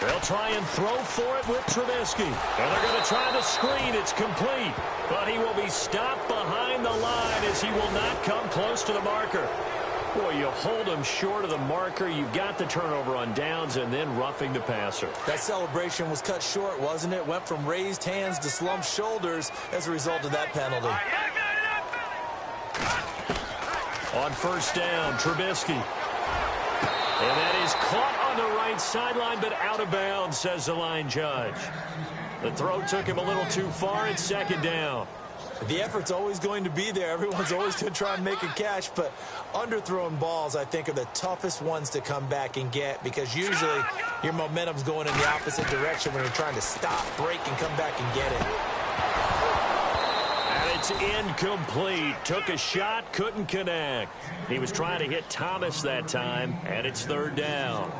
Speaker 2: They'll try and throw for it with Trubisky. And they're going to try the screen. It's complete. But he will be stopped behind the line as he will not come close to the marker. Boy, you hold him short of the marker. You've got the turnover on downs and then roughing the passer.
Speaker 3: That celebration was cut short, wasn't it? Went from raised hands to slumped shoulders as a result of that penalty.
Speaker 2: On 1st down, Trubisky. And that is caught on the right sideline, but out of bounds, says the line judge. The throw took him a little too far. It's 2nd down.
Speaker 3: The effort's always going to be there. Everyone's always going to try and make a catch, but underthrown balls, I think, are the toughest ones to come back and get, because usually your momentum's going in the opposite direction when you're trying to stop, break, and come back and get it.
Speaker 2: And it's incomplete. Took a shot, couldn't connect. He was trying to hit Thomas that time, and it's 3rd down.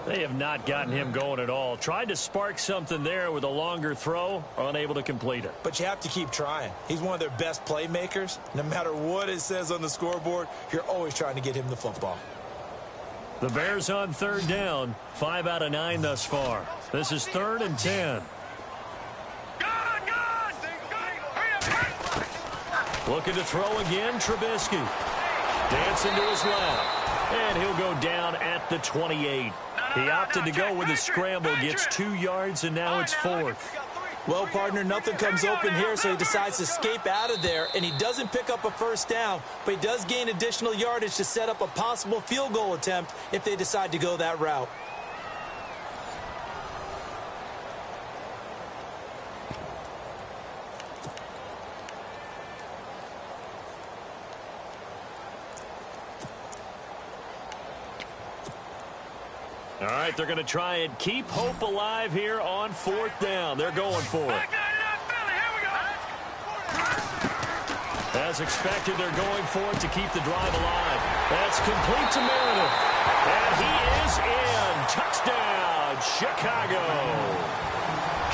Speaker 2: They have not gotten him going at all. Tried to spark something there with a longer throw, unable to complete it.
Speaker 3: But you have to keep trying. He's one of their best playmakers. No matter what it says on the scoreboard, you're always trying to get him the football.
Speaker 2: The Bears on 3rd down, 5 out of 9 thus far. This is 3rd and 10. Looking to throw again, Trubisky. Dancing to his left. And he'll go down at the 28. He opted to go with a scramble, gets 2 yards, and now it's 4th.
Speaker 3: Well, partner, nothing comes open here, so he decides to escape out of there, and he doesn't pick up a 1st down, but he does gain additional yardage to set up a possible field goal attempt if they decide to go that route.
Speaker 2: All right, they're going to try and keep hope alive here on 4th down. They're going for it. As expected, they're going for it to keep the drive alive. That's complete to Meredith. And he is in. Touchdown, Chicago.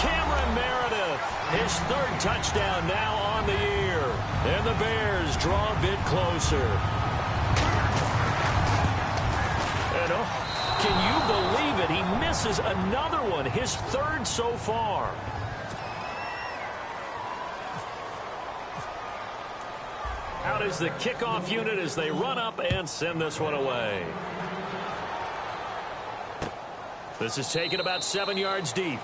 Speaker 2: Cameron Meredith, his 3rd touchdown now on the year. And the Bears draw a bit closer. And can you believe it? He misses another one, his 3rd so far. Out is the kickoff unit as they run up and send this one away. This is taken about 7 yards deep.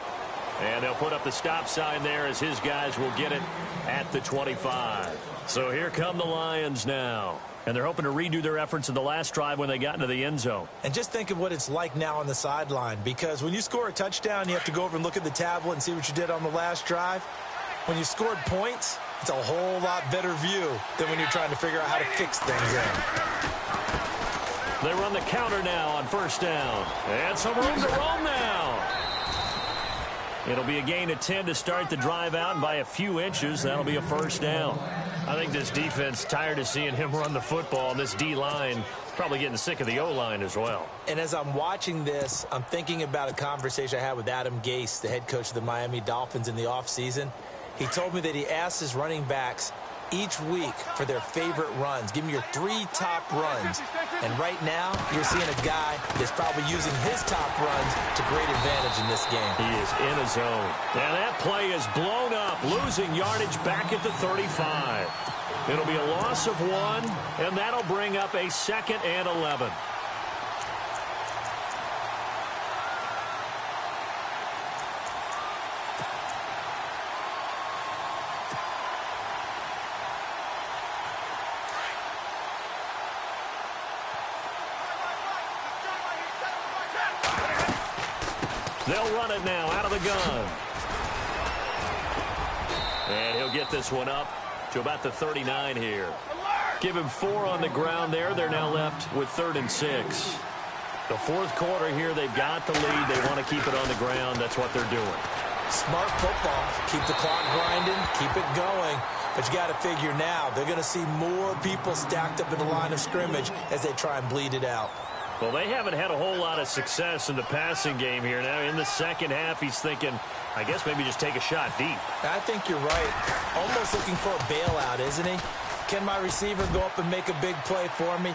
Speaker 2: And they'll put up the stop sign there as his guys will get it at the 25. So here come the Lions now. And they're hoping to redo their efforts in the last drive when they got into the end zone.
Speaker 3: And just think of what it's like now on the sideline, because when you score a touchdown, you have to go over and look at the tablet and see what you did on the last drive. When you scored points, it's a whole lot better view than when you're trying to figure out how to fix things in.
Speaker 2: They run the counter now on 1st down. And some room to roam now. It'll be a gain of 10 to start the drive out, and by a few inches, that'll be a 1st down. I think this defense tired of seeing him run the football, and this D-line probably getting sick of the O-line as well.
Speaker 3: And as I'm watching this, I'm thinking about a conversation I had with Adam Gase, the head coach of the Miami Dolphins, in the offseason. He told me that he asked his running backs each week for their favorite runs. Give me your 3 top runs. And right now, you're seeing a guy that's probably using his top runs to great advantage in this game.
Speaker 2: He is in a zone. And that play is blown up, losing yardage back at the 35. It'll be a loss of 1, and that'll bring up a 2nd and 11. They'll run it now out of the gun. And he'll get this one up to about the 39 here. Give him 4 on the ground there. They're now left with 3rd and 6. The 4th quarter here, they've got the lead. They want to keep it on the ground. That's what they're doing.
Speaker 3: Smart football. Keep the clock grinding. Keep it going. But you got to figure now, they're going to see more people stacked up in the line of scrimmage as they try and bleed it out.
Speaker 2: Well, they haven't had a whole lot of success in the passing game here. Now, in the second half, he's thinking, I guess maybe just take a shot deep.
Speaker 3: I think you're right. Almost looking for a bailout, isn't he? Can my receiver go up and make a big play for me?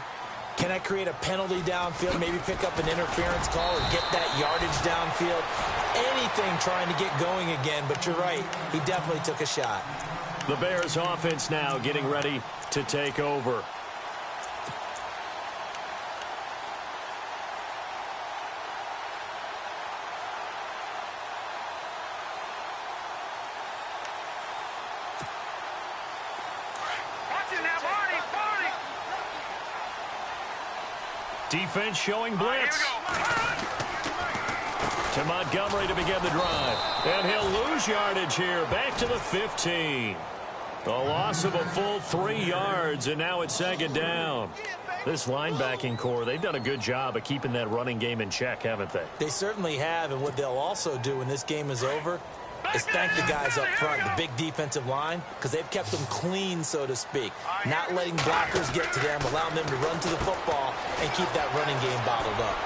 Speaker 3: Can I create a penalty downfield, maybe pick up an interference call or get that yardage downfield? Anything trying to get going again, but you're right. He definitely took a shot.
Speaker 2: The Bears offense now getting ready to take over. Defense showing blitz. To Montgomery to begin the drive. And he'll lose yardage here. Back to the 15. A loss of a full 3 yards, and now it's 2nd down. This linebacking core, they've done a good job of keeping that running game in check, haven't they?
Speaker 3: They certainly have, and what they'll also do when this game is over is thank the guys up front, the big defensive line, because they've kept them clean, so to speak. Not letting blockers get to them, allowing them to run to the football and keep that running game bottled up.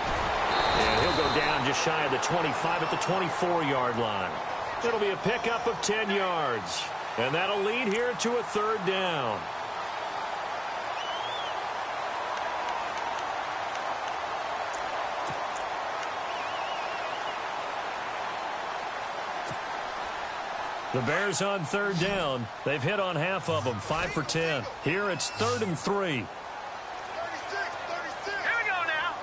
Speaker 2: And he'll go down just shy of the 25 at the 24-yard line. It'll be a pickup of 10 yards. And that'll lead here to a 3rd down. The Bears on 3rd down. They've hit on half of them, 5 for 10. Here it's 3rd and 3.
Speaker 4: Here we go now.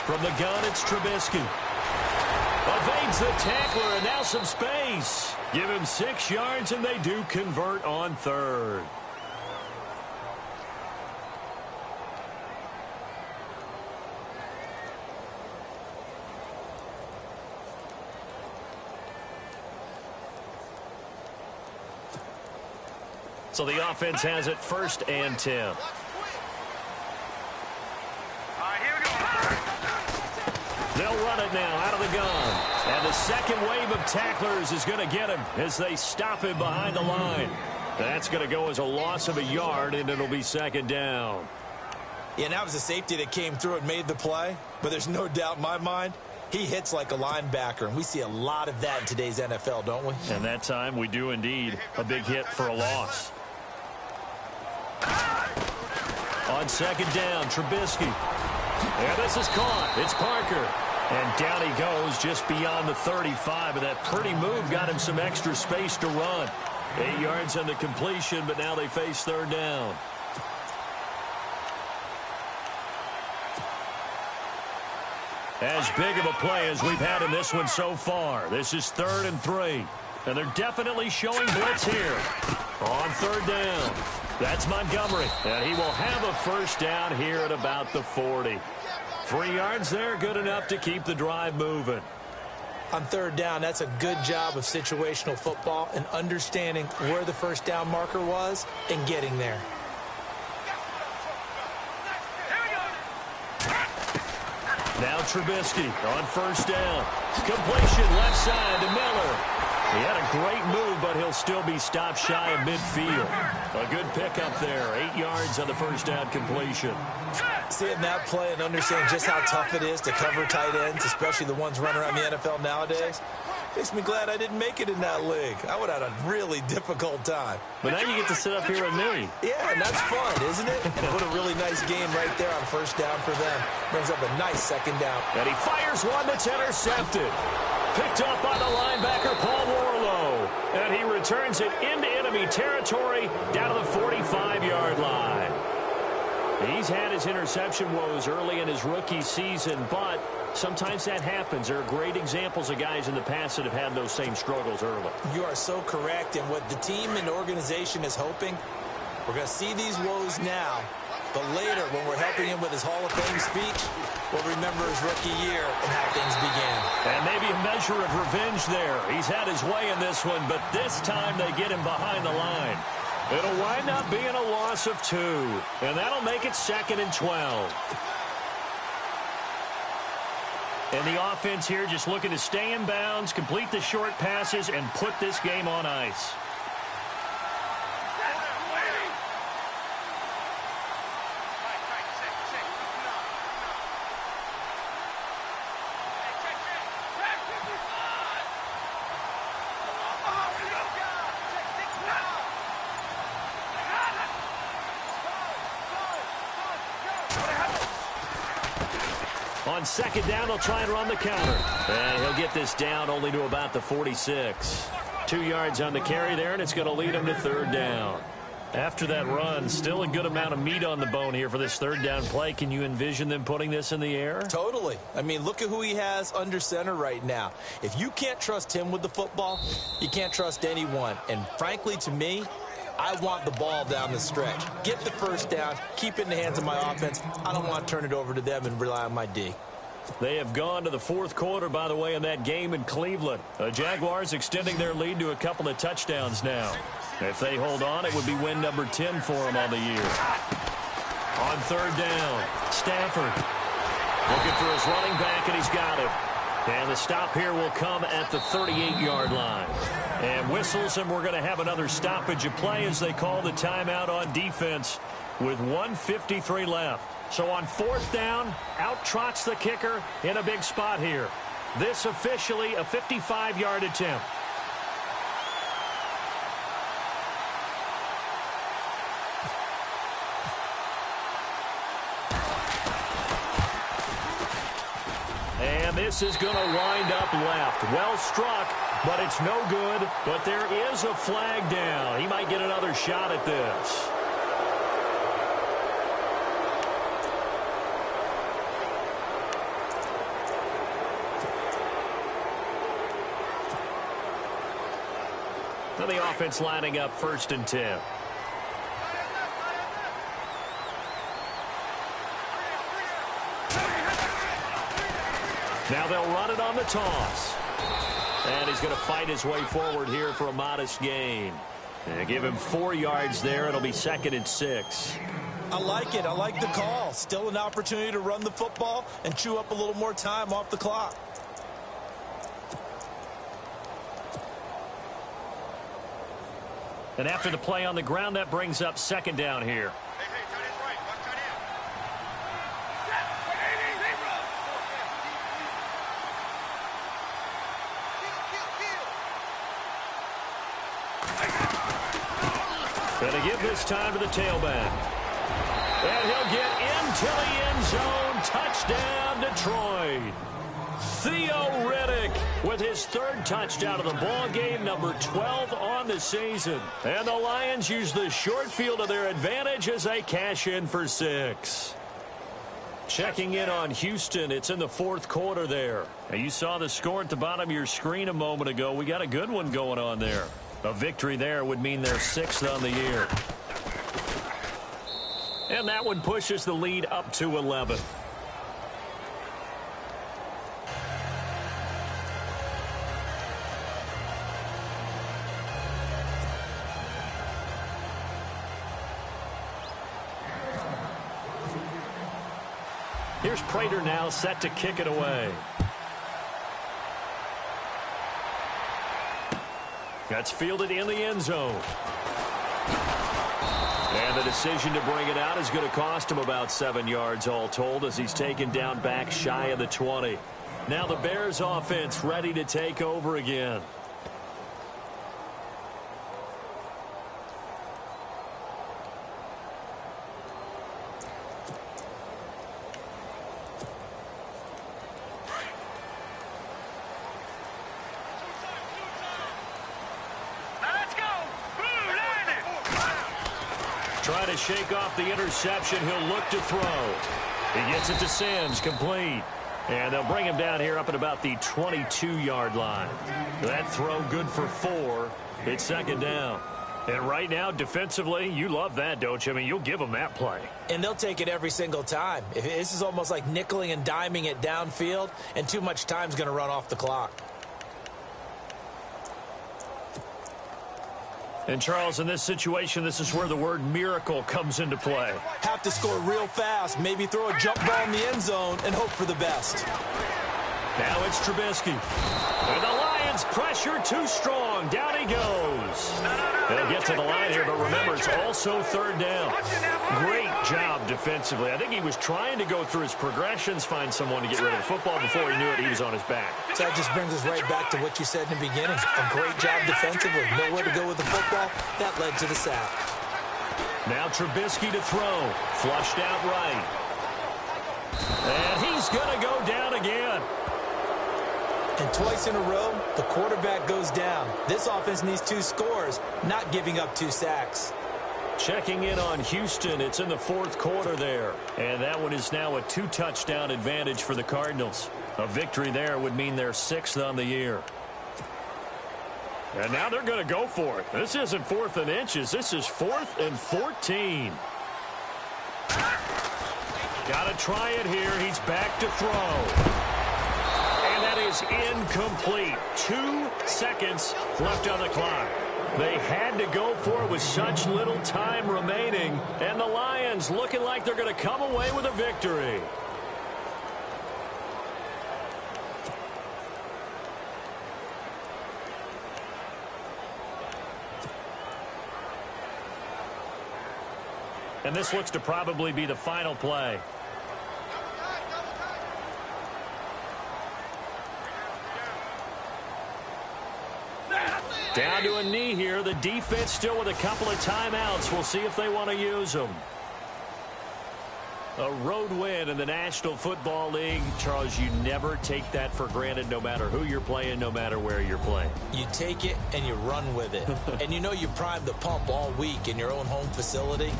Speaker 2: From the gun, it's Trubisky. Evades the tackler, and now some space. Give him 6 yards, and they do convert on 3rd. So the offense has it 1st and 10.
Speaker 4: All right, here
Speaker 2: They'll run it now out of the gun. And the second wave of tacklers is going to get him as they stop him behind the line. That's going to go as a loss of a yard, and it'll be second down.
Speaker 3: Yeah, and that was a safety that came through and made the play. But there's no doubt in my mind, he hits like a linebacker. And we see a lot of that in today's NFL, don't we?
Speaker 2: And that time we do indeed. A big hit for a loss. On second down, Trubisky. Yeah, this is caught. It's Parker. And down he goes just beyond the 35. And that pretty move got him some extra space to run. 8 yards on the completion, but now they face third down. As big of a play as we've had in this one so far. This is 3rd and 3. And they're definitely showing blitz here. On third down. That's Montgomery. And he will have a first down here at about the 40. 3 yards there, good enough to keep the drive moving.
Speaker 3: On third down, that's a good job of situational football and understanding where the first down marker was and getting there.
Speaker 2: Now Trubisky on first down. Completion left side to Miller. He had a great move, but he'll still be stopped shy of midfield. A good pickup there. 8 yards on the first down completion.
Speaker 3: Seeing that play and understanding just how tough it is to cover tight ends, especially the ones running around the NFL nowadays, makes me glad I didn't make it in that league. I would have had a really difficult time.
Speaker 2: But now you get to sit up here with me.
Speaker 3: Yeah, and that's fun, isn't it? And put a really nice game right there on first down for them. Brings up a nice second down.
Speaker 2: And he fires one that's intercepted. Picked up by the linebacker, Paul Warlow. And he returns it into enemy territory down to the 45-yard line. He's had his interception woes early in his rookie season, but sometimes that happens. There are great examples of guys in the past that have had those same struggles early.
Speaker 3: You are so correct, and what the team and organization is hoping, we're going to see these woes now, but later when we're helping him with his Hall of Fame speech, we'll remember his rookie year and how things began.
Speaker 2: And maybe a measure of revenge there. He's had his way in this one, but this time they get him behind the line. It'll wind up being a loss of 2, and that'll make it 2nd and 12. And the offense here just looking to stay in bounds, complete the short passes, and put this game on ice. On second down, they'll try and run the counter. And he'll get this down only to about the 46. 2 yards on the carry there, and it's going to lead him to third down. After that run, still a good amount of meat on the bone here for this third down play. Can you envision them putting this in the air?
Speaker 3: Totally. I mean, look at who he has under center right now. If you can't trust him with the football, you can't trust anyone. And frankly, to me, I want the ball down the stretch. Get the first down, keep it in the hands of my offense. I don't want to turn it over to them and rely on my D.
Speaker 2: They have gone to the fourth quarter, by the way, in that game in Cleveland. The Jaguars extending their lead to a couple of touchdowns now. If they hold on, it would be win number 10 for them on the year. On third down, Stafford looking for his running back, and he's got it. And the stop here will come at the 38-yard line. And whistles, and we're going to have another stoppage of play as they call the timeout on defense with 1:53 left. So on fourth down, out trots the kicker in a big spot here. This officially a 55-yard attempt. And this is going to wind up left. Well struck, but it's no good. But there is a flag down. He might get another shot at this. And the offense lining up 1st and 10. Now they'll run it on the toss. And he's going to fight his way forward here for a modest gain. And give him 4 yards there. It'll be 2nd and 6.
Speaker 3: I like it. I like the call. Still an opportunity to run the football and chew up a little more time off the clock.
Speaker 2: And after the play on the ground, that brings up second down here. Going to give this time to the tailback. And he'll get into the end zone. Touchdown, Detroit. Theo Riddick with his third touchdown of the ball game, number 12 on the season. And the Lions use the short field to their advantage as they cash in for 6. Checking in on Houston, it's in the fourth quarter there. And you saw the score at the bottom of your screen a moment ago. We got a good one going on there. A victory there would mean they're 6th on the year. And that one pushes the lead up to 11. Here's Prater now set to kick it away. That's fielded in the end zone. And the decision to bring it out is going to cost him about 7 yards all told as he's taken down back shy of the 20. Now the Bears offense ready to take over again. Trying to shake off the interception. He'll look to throw. He gets it to Sims, complete. And they'll bring him down here up at about the 22-yard line. That throw good for 4. It's second down. And right now, defensively, you love that, don't you? I mean, you'll give them that play.
Speaker 3: And they'll take it every single time. This is almost like nickeling and diming it downfield, and too much time's going to run off the clock.
Speaker 2: And, Charles, in this situation, this is where the word miracle comes into play.
Speaker 3: Have to score real fast, maybe throw a jump ball in the end zone, and hope for the best.
Speaker 2: Now it's Trubisky. And the Lions pressure too strong. Down he goes. They'll get to the line here, but remember, it's also third down. Great job defensively. I think he was trying to go through his progressions, find someone to get rid of the football. Before he knew it, he was on his back.
Speaker 3: So that just brings us right back to what you said in the beginning. A great job defensively. Nowhere to go with the football. That led to the sack.
Speaker 2: Now Trubisky to throw. Flushed out right. And he's going to go down again.
Speaker 3: And twice in a row, the quarterback goes down. This offense needs 2 scores, not giving up 2 sacks.
Speaker 2: Checking in on Houston, it's in the fourth quarter there. And that one is now a 2-touchdown advantage for the Cardinals. A victory there would mean they're 6th on the year. And now they're going to go for it. This isn't 4th and inches. This is 4th and 14. Got to try it here. He's back to throw. That is incomplete. 2 seconds left on the clock. They had to go for it with such little time remaining. And the Lions looking like they're going to come away with a victory. And this looks to probably be the final play. Down to a knee here. The defense still with a couple of timeouts. We'll see if they want to use them. A road win in the National Football League. Charles, you never take that for granted no matter who you're playing, no matter where you're playing.
Speaker 3: You take it and you run with it. And you know you primed the pump all week in your own home facility.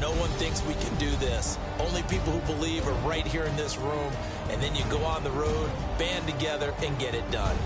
Speaker 3: No one thinks we can do this. Only people who believe are right here in this room. And then you go on the road, band together, and get it done.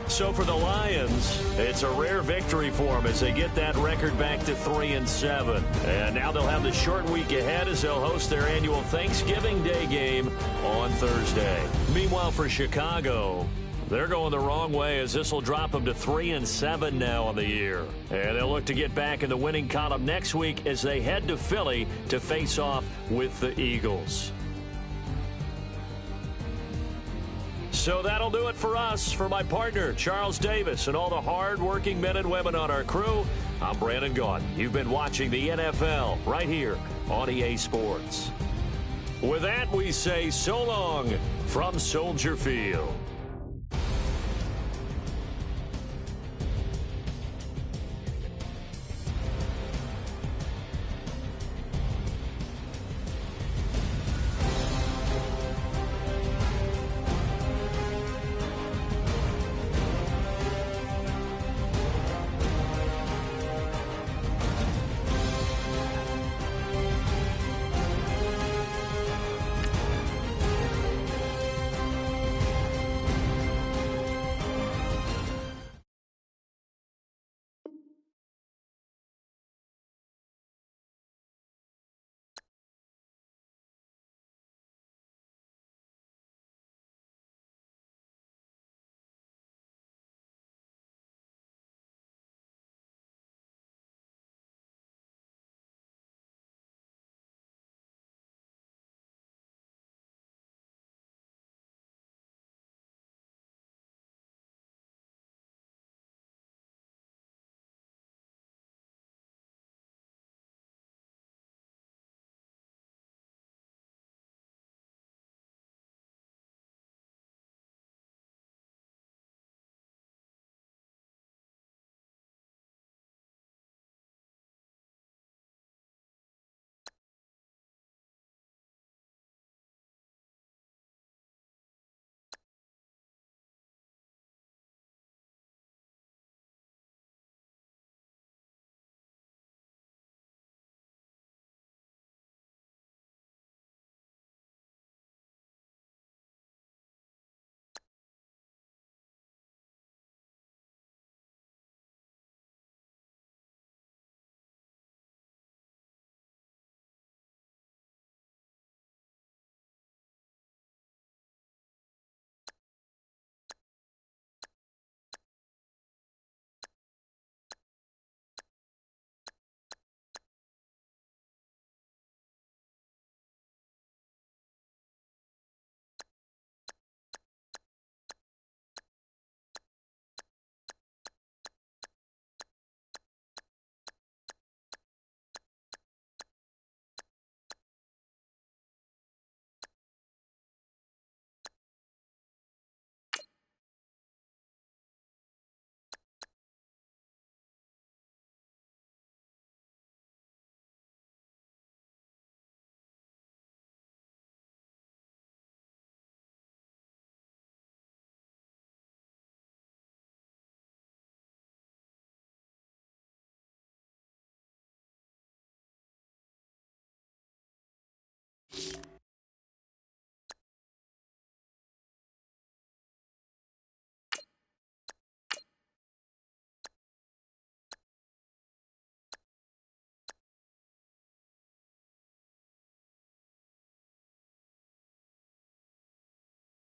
Speaker 2: So for the Lions, it's a rare victory for them as they get that record back to 3-7. And now they'll have the short week ahead as they'll host their annual Thanksgiving Day game on Thursday. Meanwhile, for Chicago, They're going the wrong way as this will drop them to 3-7 now on the year. And they'll look to get back in the winning column next week as they head to Philly to face off with the Eagles. So that'll do it for us. For my partner, Charles Davis, and all the hard-working men and women on our crew, I'm Brandon Gaudin. You've been watching the NFL right here on EA Sports. With that, we say so long from Soldier Field.